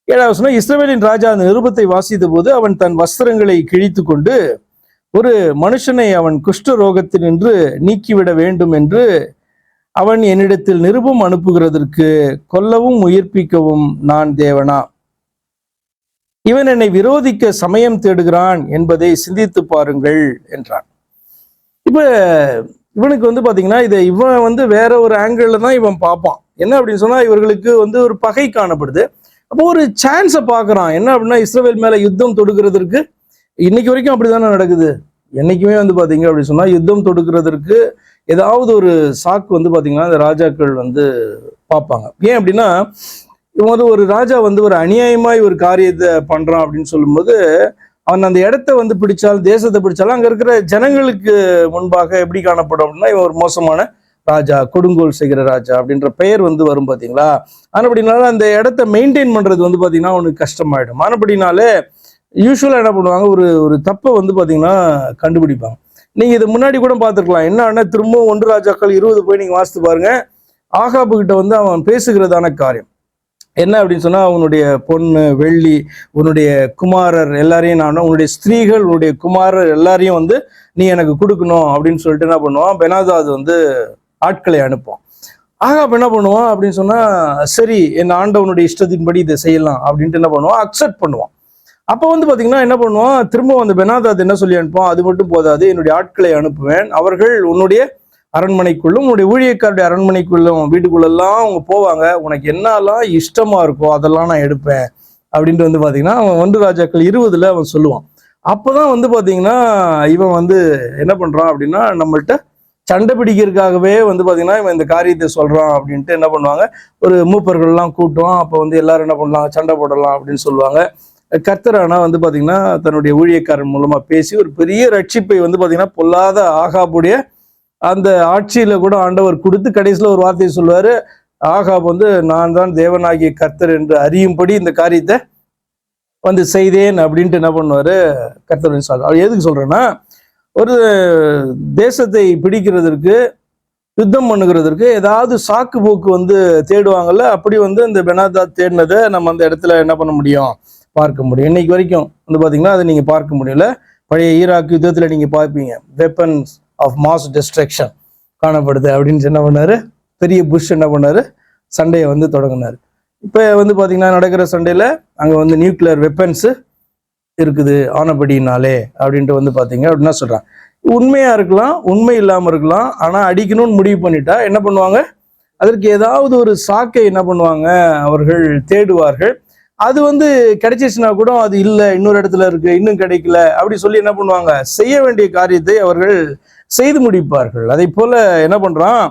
7வது வசனம், இஸ்ரவேலின் ராஜா அந்த நிருபத்தை வாசித்த போது அவன் தன் வஸ்திரங்களை கிழித்து கொண்டு, ஒரு மனுஷனை அவன் குஷ்ட ரோகத்தினின்று நீக்கிவிட வேண்டும் என்று அவன் என்னிடத்தில் நிருபம் அனுப்புகிறதற்கு கொல்லவும் உயிர்ப்பிக்கவும் நான் தேவனா? இவன் என்னை விரோதிக்க சமயம் தேடுகிறான் என்பதை சிந்தித்து பாருங்கள் என்றான். இப்ப இவனுக்கு வந்து பாத்தீங்கன்னா இவன் வந்து வேற ஒரு ஆங்கிள் தான் இவன் பார்ப்பான். என்ன அப்படின்னு சொன்னா, இவர்களுக்கு வந்து ஒரு பகை காணப்படுது. அப்போ ஒரு சான்ஸை பார்க்கறான். என்ன அப்படின்னா, இஸ்ரவேல் மேல யுத்தம் தொடுக்கிறதற்கு இன்னைக்கு வரைக்கும் அப்படிதானே நடக்குது. என்னைக்குமே வந்து பாத்தீங்க அப்படின்னு சொன்னா, யுத்தம் தொடுக்கிறதற்கு ஏதாவது ஒரு சாக்கு வந்து பாத்தீங்கன்னா இந்த ராஜாக்கள் வந்து பார்ப்பாங்க. ஏன் அப்படின்னா, இவன் வந்து ஒரு ராஜா வந்து ஒரு அநியாயமாய் ஒரு காரியத்தை பண்றான் அப்படின்னு சொல்லும்போது, அவன் அந்த இடத்த வந்து பிடிச்சாலும் தேசத்தை பிடிச்சாலும் அங்க இருக்கிற ஜனங்களுக்கு முன்பாக எப்படி காணப்படும் அப்படின்னா, இவன் ஒரு மோசமான ராஜா, கொடுங்கோல் செய்கிற ராஜா அப்படின்ற பெயர் வந்து வரும் பாத்தீங்களா. ஆனப்படினால அந்த இடத்த மெயின்டைன் பண்றது வந்து பாத்தீங்கன்னா அவனுக்கு கஷ்டமாயிடும். ஆனப்படினாலே யூஸ்வலா என்ன பண்ணுவாங்க, ஒரு ஒரு தப்பை வந்து பாத்தீங்கன்னா கண்டுபிடிப்பாங்க. நீங்க இது முன்னாடி கூட பார்த்துருக்கலாம். என்ன திரும்பவும் 1 ராஜாக்கள் 20 போய் நீங்க வாசித்து பாருங்க. ஆகாபு கிட்ட வந்து அவன் பேசுகிறதான காரியம் என்ன அப்படின்னு சொன்னா, உன்னுடைய பொண்ணு வெள்ளி, உன்னுடைய குமாரர் எல்லாரையும் நான், உன்னுடைய ஸ்திரீகள், உன்னுடைய குமாரர் எல்லாரையும் வந்து நீ எனக்கு கொடுக்கணும் அப்படின்னு சொல்லிட்டு என்ன பண்ணுவான், பெனாதாத் வந்து ஆட்களை அனுப்புவான். ஆகாப் என்ன பண்ணுவான் அப்படின்னு சொன்னா, சரி என் ஆண்டவனுடைய இஷ்டத்தின்படி இதை செய்யலாம் அப்படின்ட்டு என்ன பண்ணுவான், அக்செப்ட் பண்ணுவான். அப்போ வந்து பாத்தீங்கன்னா என்ன பண்ணுவான், திரும்ப அந்த பெனாதாத் என்ன சொல்லி அனுப்புவான், அது மட்டும் போதாது, என்னுடைய ஆட்களை அனுப்புவேன், அவர்கள் உன்னுடைய அரண்மனைக்குள்ளும் உன்னுடைய ஊழியக்காருடைய அரண்மனைக்குள்ளும் வீட்டுக்குள்ளெல்லாம் அவங்க போவாங்க, உனக்கு என்னெல்லாம் இஷ்டமா இருக்கோ அதெல்லாம் நான் எடுப்பேன் அப்படின்ட்டு வந்து பாத்தீங்கன்னா அவன் 1 ராஜாக்கள் 20 அவன் சொல்லுவான். அப்போதான் வந்து பாத்தீங்கன்னா இவன் வந்து என்ன பண்றான் அப்படின்னா, நம்மள்கிட்ட சண்டை பிடிக்கிறதுக்காகவே வந்து பாத்தீங்கன்னா இவன் இந்த காரியத்தை சொல்றான் அப்படின்ட்டு என்ன பண்ணுவாங்க, ஒரு மூப்பர்கள்லாம் கூட்டுவான். அப்போ வந்து எல்லாரும் என்ன பண்ணலாம், சண்டை போடலாம் அப்படின்னு சொல்லுவாங்க. கர்த்தர் ஆனா வந்து பாத்தீங்கன்னா தன்னுடைய ஊழியக்காரன் மூலமா பேசி ஒரு பெரிய ரட்சிப்பை வந்து பாத்தீங்கன்னா பொல்லாத ஆகாபுடைய அந்த ஆட்சியில கூட ஆண்டவர் கொடுத்து கடைசியில ஒரு வார்த்தையை சொல்லுவாரு, ஆகாப் வந்து நான் தான் தேவனாகிய கர்த்தர் என்று அறியும்படி இந்த காரியத்தை வந்து செய்தேன் அப்படின்ட்டு என்ன பண்ணுவாரு கர்த்தர் சொல்றாரு. எதுக்கு சொல்றேன்னா, ஒரு தேசத்தை பிடிக்கிறதற்கு யுத்தம் பண்ணுகிறதற்கு ஏதாவது சாக்கு போக்கு வந்து தேடுவாங்கல்ல, அப்படி வந்து இந்த பெனாதாத் தேடினதை நம்ம அந்த இடத்துல என்ன பண்ண முடியும், பார்க்க முடியும். இன்னைக்கு வரைக்கும் வந்து பாத்தீங்கன்னா அதை நீங்க பார்க்க முடியல. பழைய ஈராக் யுத்தத்துல நீங்க பார்ப்பீங்க, வெப்பன்ஸ் ஆஃப் மாஸ் டிஸ்ட்ரக்ஷன் காணப்படுது அப்படின்னு என்ன பண்ணாரு, பெரிய புஷ் என்ன பண்ணாரு, சண்டையை வந்து தொடங்கினாரு. இப்போ வந்து பாத்தீங்கன்னா நடக்கிற சண்டையில அங்க வந்து நியூக்ளியர் வெப்பன்ஸ் இருக்குது ஆனபடினாலே அப்படின்ட்டு வந்து பாத்தீங்க அப்படின்னா சொல்றாங்க. உண்மையா இருக்கலாம், உண்மை இல்லாம இருக்கலாம். ஆனா அடிக்கணும்னு முடிவு பண்ணிட்டா என்ன பண்ணுவாங்க, அதற்கு ஏதாவது ஒரு சாக்கை என்ன பண்ணுவாங்க அவர்கள் தேடுவார்கள். அது வந்து கிடைச்சிச்சுன்னா கூட அது இல்லை, இன்னொரு இடத்துல இருக்கு, இன்னும் கிடைக்கல அப்படி சொல்லி என்ன பண்ணுவாங்க, செய்ய வேண்டிய காரியத்தை அவர்கள் செய்து முடிப்பார்கள். அதை போல என்ன பண்றான்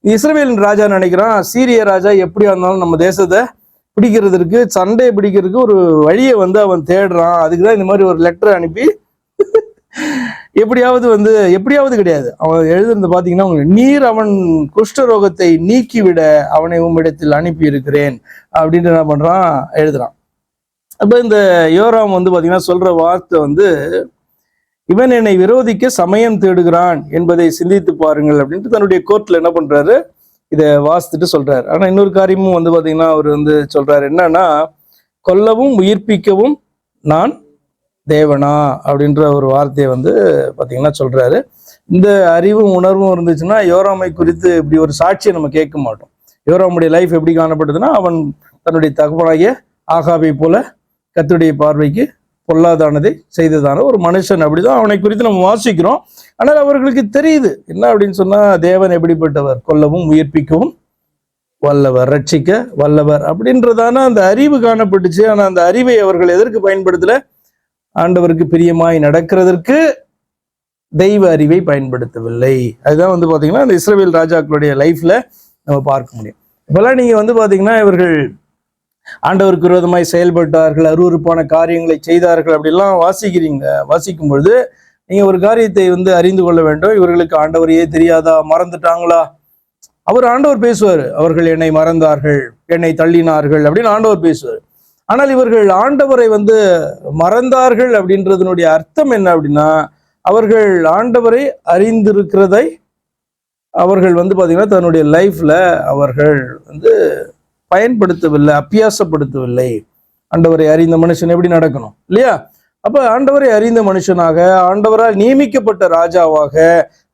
இஸ்ரவேலின் ராஜா நினைக்கிறான், சீரிய ராஜா எப்படியா இருந்தாலும் நம்ம தேசத்தை பிடிக்கிறதுக்கு, சண்டையை பிடிக்கிறதுக்கு ஒரு வழியை வந்து அவன் தேடுறான். அதுக்குதான் இந்த மாதிரி ஒரு லெட்டர் அனுப்பி எப்படியாவது கிடையாது, அவன் எழுதுறது பாத்தீங்கன்னா, நீர் அவன் குஷ்டரோகத்தை நீக்கிவிட அவனை உம்மிடத்தில் அனுப்பி இருக்கிறேன் அப்படின்ட்டு என்ன பண்றான், எழுதுறான். அப்ப இந்த யோராம் வந்து பாத்தீங்கன்னா சொல்ற வார்த்தை வந்து, இவன் என்னை விரோதிக்க சமயம் தேடுகிறான் என்பதை சிந்தித்து பாருங்கள் அப்படின்ட்டு தன்னுடைய கோர்ட்ல என்ன பண்றாரு, இதை வாசித்துட்டு சொல்றாரு. ஆனா இன்னொரு காரியமும் வந்து பாத்தீங்கன்னா அவர் வந்து சொல்றாரு, என்னன்னா, கொல்லவும் உயிர்ப்பிக்கவும் நான் தேவனா அப்படின்ற ஒரு வார்த்தையை வந்து பாத்தீங்கன்னா சொல்றாரு. இந்த அறிவும் உணர்வும் இருந்துச்சுன்னா யோராமை குறித்து இப்படி ஒரு சாட்சியை நம்ம கேட்க மாட்டோம். யோராமுடைய லைஃப் எப்படி காணப்படுதுன்னா, அவன் தன்னுடைய தகப்பனாகிய ஆகாபை போல கர்த்தருடைய பார்வைக்கு பொல்லாதானதை செய்ததான ஒரு மனுஷன், அப்படிதான் அவனை குறித்து நம்ம வாசிக்கிறோம். ஆனால் அவர்களுக்கு தெரியுது என்ன அப்படின்னு சொன்னா, தேவன் எப்படிப்பட்டவர், கொல்லவும் உயிர்ப்பிக்கவும் வல்லவர், ரட்சிக்க வல்லவர் அப்படின்றதான அந்த அறிவு காணப்பட்டுச்சு. ஆனா அந்த அறிவை அவர்கள் எதற்கு பயன்படுத்தல, ஆண்டவருக்கு பிரியமாய் நடக்கிறதற்கு தெய்வ அறிவை பயன்படுத்தவில்லை. அதுதான் வந்து பாத்தீங்கன்னா அந்த இஸ்ரவேல் ராஜாக்களுடைய லைஃப்ல நம்ம பார்க்க முடியும். இப்பெல்லாம் நீங்க வந்து பாத்தீங்கன்னா இவர்கள் ஆண்டவருக்கு விரோதமாய் செயல்பட்டார்கள், அருவருப்பான காரியங்களை செய்தார்கள் அப்படிலாம் வாசிக்கும் பொழுது நீங்க ஒரு காரியத்தை வந்து அறிந்து கொள்ள வேண்டும். இவர்களுக்கு ஆண்டவரையே தெரியாதா, மறந்துட்டாங்களா? ஆண்டவர் பேசுவார், அவர்கள் என்னை மறந்தார்கள், என்னை தள்ளினார்கள் அப்படின்னு ஆண்டவர் பேசுவார். ஆனால் இவர்கள் ஆண்டவரை வந்து மறந்தார்கள் அப்படின்றதனுடைய அர்த்தம் என்ன அப்படின்னா, அவர்கள் ஆண்டவரை அறிந்திருக்கிறதை அவர்கள் வந்து பாத்தீங்கன்னா தன்னுடைய லைஃப்ல அவர்கள் வந்து பயன்படுத்தவில்லை, அபியாசப்படுத்தவில்லை. ஆண்டவரை அறிந்த மனுஷன் எப்படி நடக்கணும் இல்லையா? அப்ப ஆண்டவரை அறிந்த மனுஷனாக, ஆண்டவரால் நியமிக்கப்பட்ட ராஜாவாக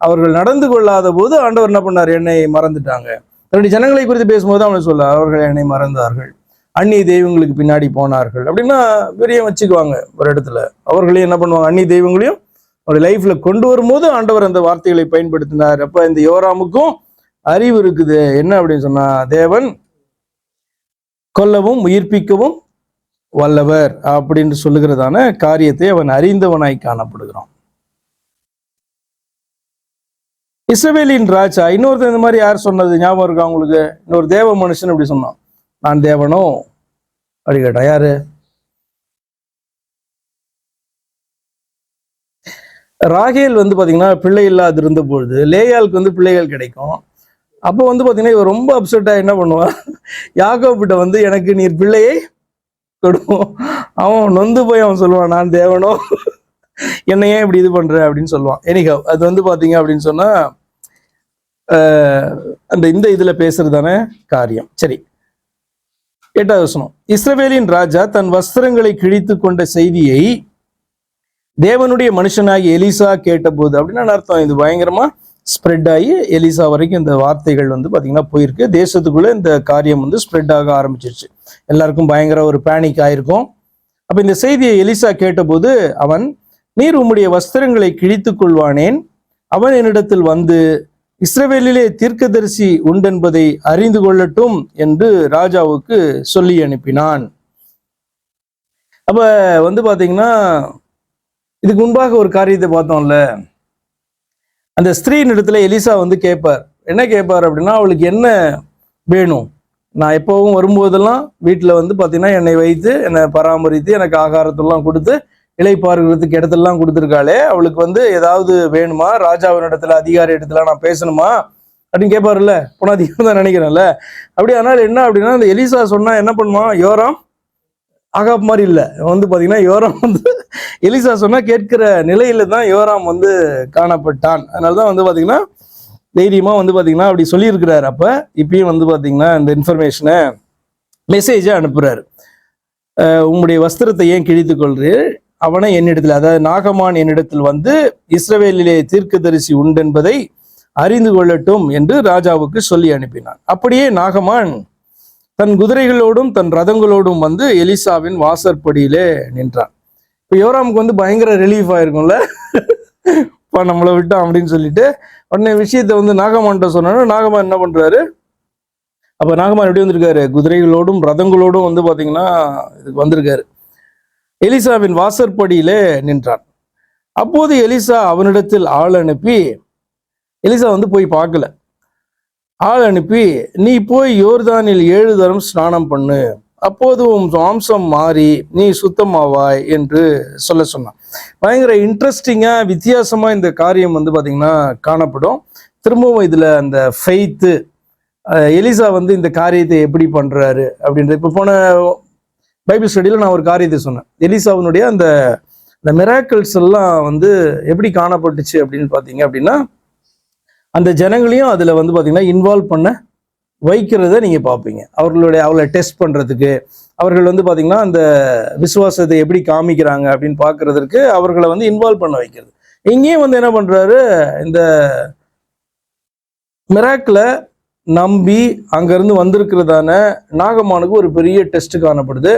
அவர்கள் நடந்து கொள்ளாத போது ஆண்டவர் என்ன பண்ணார், என்னை மறந்துட்டாங்க. தன்னுடைய ஜனங்களை குறித்து பேசும்போது அவனை சொல்ல, அவர்கள் என்னை மறந்தார்கள், அந்நிய தெய்வங்களுக்கு பின்னாடி போனார்கள் அப்படின்னா பெரிய வச்சுக்குவாங்க ஒரு இடத்துல. அவர்களையும் என்ன பண்ணுவாங்க, அந்நிய தெய்வங்களையும் அவருடைய லைஃப்ல கொண்டு வரும்போது ஆண்டவர் அந்த வார்த்தைகளை பயன்படுத்தினார். அப்ப இந்த யோராமுக்கும் அறிவு இருக்குது. என்ன அப்படின்னு சொன்னா, தேவன் கொல்லவும் உயிர்ப்பிக்கவும் வல்லவர் அப்படின்னு சொல்லுகிறதான காரியத்தை அவன் அறிந்தவனாய் காணப்படுகிறான். இஸ்ரவேலின் ராஜா இன்னொருத்தர் இந்த மாதிரி யார் சொன்னது ஞாபகம் இருக்கா உங்களுக்கு? இன்னொரு தேவ மனுஷன் அப்படி சொன்னான், நான் தேவனோ அப்படி கேட்டா. யாரு? ராகேல் வந்து பாத்தீங்கன்னா பிள்ளை இல்லாது இருந்த பொழுது லேயாளுக்கு வந்து பிள்ளைகள் கிடைக்கும். அப்போ வந்து பாத்தீங்கன்னா இவன் ரொம்ப அப்செட்டா என்ன பண்ணுவான், யாக்கோபிட்ட வந்து எனக்கு நீர் பிள்ளையை கொடுக்கும். அவன் நொந்து போய் அவன் சொல்லுவான், நான் தேவனோ, என்னை ஏன் இப்படி இது பண்ற அப்படின்னு சொல்லுவான். எனிகவ் அது வந்து பாத்தீங்க அப்படின்னு சொன்னா இந்த இதுல பேசுறதான காரியம். சரி, 8வது வசனம். இஸ்ரவேலின் ராஜா தன் வஸ்திரங்களை கிழித்து கொண்ட செய்தியை தேவனுடைய மனுஷனாகி எலிசா கேட்டபோது அப்படின்னா அர்த்தம், இது பயங்கரமா ஸ்ப்ரெட் ஆகி எலிசா வரைக்கும் இந்த வார்த்தைகள் வந்து பாத்தீங்கன்னா போயிருக்கு. தேசத்துக்குள்ள இந்த காரியம் வந்து ஸ்ப்ரெட் ஆக ஆரம்பிச்சிருச்சு. எல்லாருக்கும் பயங்கர ஒரு பேனிக் ஆயிருக்கும். அப்ப இந்த செய்தியை எலிசா கேட்டபோது அவன், நீர் உம்முடைய வஸ்திரங்களை கிழித்துக் கொள்வானேன், அவன் என்னிடத்தில் வந்து இஸ்ரவேலிலே தீர்க்கதரிசி உண்டென்பதை அறிந்து கொள்ளட்டும் என்று ராஜாவுக்கு சொல்லி அனுப்பினான். அப்ப வந்து பாத்தீங்கன்னா இதுக்கு முன்பாக ஒரு காரியத்தை பார்த்தோம்ல, அந்த ஸ்திரீயின் இடத்துல எலிசா வந்து கேட்பார். என்ன கேட்பார் அப்படின்னா, அவளுக்கு என்ன வேணும், நான் எப்பவும் வரும்போதெல்லாம் வீட்டில் வந்து பார்த்தீங்கன்னா என்னை வைத்து என்னை பராமரித்து எனக்கு ஆகாரத்தெல்லாம் கொடுத்து இளைப்பாறுகிறதுக்கு இடத்தெல்லாம் கொடுத்துருக்காளே, அவளுக்கு வந்து ஏதாவது வேணுமா, ராஜாவின் இடத்துல அதிகாரி இடத்துல நான் பேசணுமா அப்படின்னு கேட்பாருல்ல. புனாதிகம் தான் நினைக்கிறேன்ல. அப்படி ஆனால் என்ன அப்படின்னா, அந்த எலிசா சொன்னா என்ன பண்ணுவான், யோராம் ஆகாப் மாதிரி இல்லை வந்து பாத்தீங்கன்னா, யோராம் வந்து எலிசா சொன்னா கேட்கிற நிலையில தான் யோராம் வந்து காணப்பட்டான். அதனாலதான் வந்து பாத்தீங்கன்னா தைரியமா வந்து பாத்தீங்கன்னா அப்படி சொல்லியிருக்கிறாரு. அப்ப இப்பயும் வந்து பாத்தீங்கன்னா இந்த இன்ஃபர்மேஷனை மெசேஜை அனுப்புறாரு. உங்களுடைய வஸ்திரத்தை ஏன் கிழித்துக் கொள்றீர், அவனை என்னிடத்தில், அதாவது நாகமான் என்னிடத்தில் வந்து இஸ்ரவேலிலே தீர்க்கதரிசி உண்டென்பதை அறிந்து கொள்ளட்டும் என்று ராஜாவுக்கு சொல்லி அனுப்பினான். அப்படியே நாகமான் தன் குதிரைகளோடும் தன் ரதங்களோடும் வந்து எலிசாவின் வாசற்படியிலே நின்றான். இப்போ யோராமுக்கு வந்து பயங்கர ரிலீஃப் ஆயிருக்கும்ல, இப்போ நம்மளை விட்டான் அப்படின்னு சொல்லிட்டு உடனே விஷயத்த வந்து நாகமான்கிட்ட சொன்னா, நாகமான் என்ன பண்றாரு, அப்ப நாகமான் எப்படி வந்திருக்காரு, குதிரைகளோடும் ரதங்களோடும் வந்து பாத்தீங்கன்னா இதுக்கு வந்திருக்காரு. எலிசாவின் வாசற்படியிலே நின்றான். அப்போது எலிசா அவனிடத்தில் ஆள் அனுப்பி, எலிசா வந்து போய் பார்க்கல, ஆள் அனுப்பி, நீ போய் யோர்தானில் 7 தரம் ஸ்நானம் பண்ணு, அப்போது உன் மாம்சம் மாறி நீ சுத்தமாவாய் என்று சொன்னான். பயங்கர இன்ட்ரெஸ்டிங்கா வித்தியாசமா இந்த காரியம் வந்து பாத்தீங்கன்னா காணப்படும். திரும்பவும் இதுல அந்த ஃபெய்த்து, எலிசா வந்து இந்த காரியத்தை எப்படி பண்றாரு அப்படின்றது. இப்போ போன பைபிள் ஸ்டடியில் நான் ஒரு காரியத்தை சொன்னேன். எலிசாவினுடைய அந்த மிராக்கிள்ஸ் எல்லாம் வந்து எப்படி காணப்பட்டுச்சு அப்படின்னு பார்த்தீங்க அப்படின்னா, அந்த ஜனங்களையும் அதில் வந்து பார்த்தீங்கன்னா இன்வால்வ் பண்ண வைக்கிறத நீங்கள் பார்ப்பீங்க. அவளை டெஸ்ட் பண்ணுறதுக்கு, அவர்கள் வந்து பார்த்தீங்கன்னா அந்த விசுவாசத்தை எப்படி காமிக்கிறாங்க அப்படின்னு பார்க்கறதுக்கு அவர்களை வந்து இன்வால்வ் பண்ண வைக்கிறது. இங்கேயும் வந்து என்ன பண்ணுறாரு, இந்த மிராக்கிளை நம்பி அங்கேருந்து வந்திருக்கிறதான நாகமானுக்கு ஒரு பெரிய டெஸ்ட் காணப்படுது.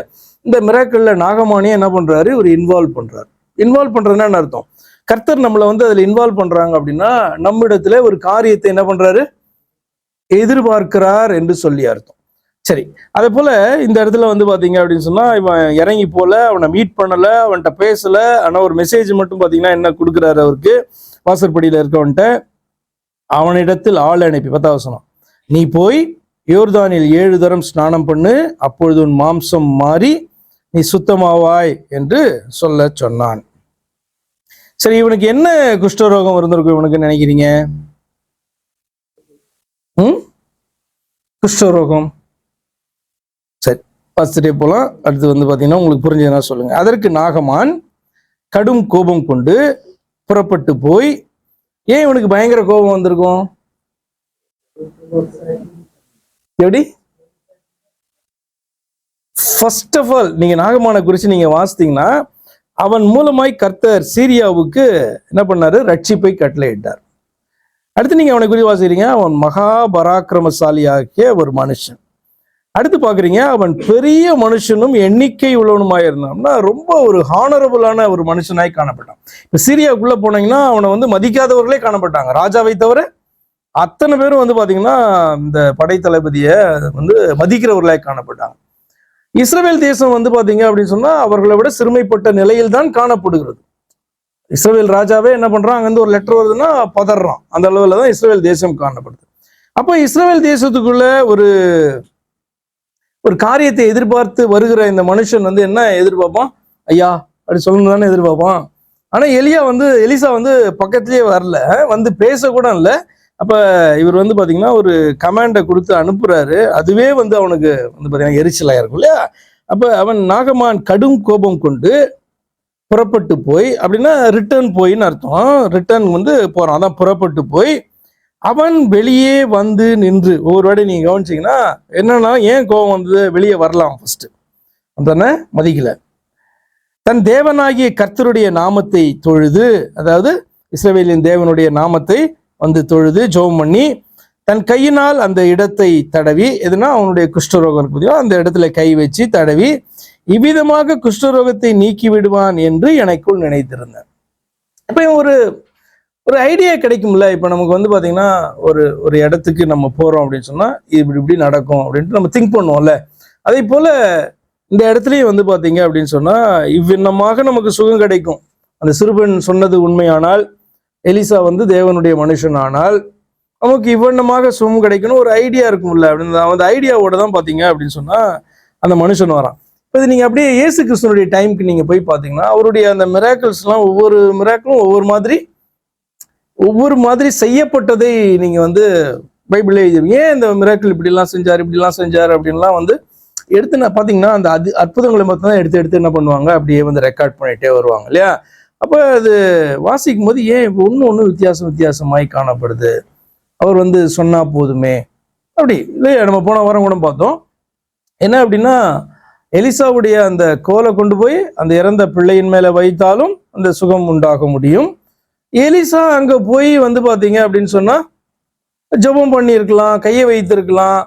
இந்த மிராக்கிளில் நாகமானியை என்ன பண்ணுறாரு, ஒரு இன்வால்வ் பண்ணுறாரு. இன்வால்வ் பண்ணுறதுன்னா என்ன அர்த்தம்? கர்த்தர் நம்மளை வந்து அதில் இன்வால்வ் பண்ணுறாங்க அப்படின்னா நம்மிடத்துல ஒரு காரியத்தை என்ன பண்ணுறாரு, எதிர்பார்க்கிறார் என்று சொல்லி அர்த்தம். சரி, அதே போல் இந்த இடத்துல வந்து பார்த்தீங்க அப்படின்னு சொன்னால், இவன் இறங்கி போல, அவனை மீட் பண்ணலை, அவன்கிட்ட பேசலை, ஆனால் ஒரு மெசேஜ் மட்டும் பார்த்தீங்கன்னா என்ன கொடுக்குறாரு அவருக்கு, வாசற்படியில் இருக்கவன்ட்ட அவனிடத்தில் ஆள் அனுப்பி 10வது வசனம், நீ போய் யோர்தானில் 7 தரம் ஸ்நானம் பண்ணு, அப்பொழுது உன் மாம்சம் மாறி நீ சுத்தமாவாய் என்று சொன்னான். சரி, இவனுக்கு என்ன குஷ்டரோகம் இருந்திருக்கும் இவனுக்கு நினைக்கிறீங்க? குஷ்டரோகம். சரி, ஃபர்ஸ்ட் டே போலாம். அடுத்து வந்து பார்த்தீங்கன்னா உங்களுக்கு புரிஞ்சதுன்னா சொல்லுங்க. அதற்கு நாகமான் கடும் கோபம் கொண்டு புறப்பட்டு போய், ஏன் இவனுக்கு பயங்கர கோபம் வந்திருக்கும்? எப்படி? ஃபர்ஸ்ட் ஆஃப் ஆல் நீங்க நாகமான குறித்து நீங்க வாசித்தீங்கன்னா, அவன் மூலமாய் கர்த்தர் சீரியாவுக்கு என்ன பண்ணாரு, ரட்சிப்பை கட்டளையிட்டார். அடுத்து நீங்க அவனை குறித்து வாசிக்கிறீங்க, அவன் மகா பராக்கிரமசாலியாகிய ஒரு மனுஷன். அடுத்து பாக்குறீங்க, அவன் பெரிய மனுஷனும் எண்ணிக்கை உள்ளவனுமாய் இருந்தான்னா ரொம்ப ஒரு ஹானரபுளான ஒரு மனுஷனாய் காணப்பட்டான். இப்ப சீரியாவுக்குள்ள போனீங்கன்னா அவனை வந்து மதிக்காதவர்களே காணப்பட்டாங்க. ராஜாவை தவிர அத்தனை பேரும் வந்து பாத்தீங்கன்னா இந்த படைத்தளபதியை வந்து மதிக்கிறவர்களாய் காணப்பட்டாங்க. இஸ்ரவேல் தேசம் வந்து பாத்தீங்க அப்படின்னு சொன்னா அவர்களை விட சிறுமைப்பட்ட நிலையில் தான் காணப்படுகிறது. இஸ்ரவேல் ராஜாவே என்ன பண்றான், அங்கிருந்து ஒரு லெட்டர் வருதுன்னா பதறான். அந்த அளவுல தான் இஸ்ரவேல் தேசம் காணப்படுது. அப்போ இஸ்ரவேல் தேசத்துக்குள்ள ஒரு காரியத்தை எதிர்பார்த்து வருகிற இந்த மனுஷன் வந்து என்ன எதிர்பார்ப்பான், ஐயா அப்படி சொல்லணும் தானே எதிர்பார்ப்பான். ஆனா எலிசா வந்து பக்கத்திலேயே வரல, வந்து பேசக்கூட இல்லை. அப்ப இவர் வந்து பாத்தீங்கன்னா ஒரு கமாண்டை கொடுத்து அனுப்புறாரு. அதுவே வந்து அவனுக்கு வந்து பாத்தீங்கன்னா எரிச்சலாக இருக்கும் இல்லையா? அப்ப அவன் நாகமான் கடும் கோபம் கொண்டு புறப்பட்டு போய், அப்படின்னா ரிட்டர்ன் போயின்னு அர்த்தம். ரிட்டர்ன் வந்து போறான், அதான் புறப்பட்டு போய் அவன் வெளியே வந்து நின்று. ஒவ்வொரு வாட்டி நீங்க கவனிச்சீங்கன்னா என்னன்னா, ஏன் கோபம் வந்தது, வெளியே வரலாம் ஃபர்ஸ்ட், அந்த மதிக்கல. தன் தேவனாகிய கர்த்தருடைய நாமத்தை தொழுது, அதாவது இஸ்ரவேலின் தேவனுடைய நாமத்தை வந்து தொழுது ஜெபம் பண்ணி, தன் கையினால் அந்த இடத்தை தடவி, எதுனா அவனுடைய குஷ்டரோகம் இருக்குதோ அந்த இடத்துல கை வச்சு தடவி, இவ்விதமாக குஷ்டரோகத்தை நீக்கி விடுவான் என்று எனக்குள் நினைத்திருந்தேன். இப்ப ஒரு ஐடியா கிடைக்கும்ல. இப்ப நமக்கு வந்து பாத்தீங்கன்னா ஒரு இடத்துக்கு நம்ம போறோம் அப்படின்னு சொன்னா இப்படி நடக்கும் அப்படின்ட்டு நம்ம திங்க் பண்ணுவோம்ல. அதே போல இந்த இடத்துலயும் வந்து பாத்தீங்க அப்படின்னு சொன்னா இவ்விதமாக நமக்கு சுகம் கிடைக்கும். அந்த சிறுபெண் சொன்னது உண்மையானால், எலிசா வந்து தேவனுடைய மனுஷன் ஆனால், நமக்கு இவ்வண்ணமாக சுகம் கிடைக்கணும் ஒரு ஐடியா இருக்கும்ல. அப்படின்னு அந்த ஐடியாவோட தான் பாத்தீங்க அப்படின்னு சொன்னா அந்த மனுஷன் வரான். இப்போ இது நீங்க அப்படியே இயேசு கிறிஸ்துனுடைய டைமுக்கு நீங்க போய் பாத்தீங்கன்னா அவருடைய அந்த மிராக்கிள்ஸ்லாம் ஒவ்வொரு மிராக்கிளும் ஒவ்வொரு மாதிரி செய்யப்பட்டதை நீங்க வந்து பைபிளே ஏன் இந்த மிராக்கிள் இப்படிலாம் செஞ்சார் அப்படின்லாம் வந்து எடுத்து நான் பாத்தீங்கன்னா அந்த அற்புதங்களை மட்டும் தான் எடுத்து என்ன பண்ணுவாங்க, அப்படியே வந்து ரெக்கார்ட் பண்ணிட்டே வருவாங்க இல்லையா? அப்போ அது வாசிக்கும் போது ஏன் ஒன்று வித்தியாசமாய் காணப்படுது, அவர் வந்து சொன்னா போதுமே அப்படி இல்லையா? நம்ம போன வாரம் கூட பார்த்தோம் என்ன அப்படின்னா, எலிசாவுடைய அந்த கோலை கொண்டு போய் அந்த இறந்த பிள்ளையின் மேல வைத்தாலும் அந்த சுகம் உண்டாக முடியும். எலிசா அங்க போய் வந்து பாத்தீங்க அப்படின்னு சொன்னா ஜெபம் பண்ணியிருக்கலாம், கையை வைத்திருக்கலாம்.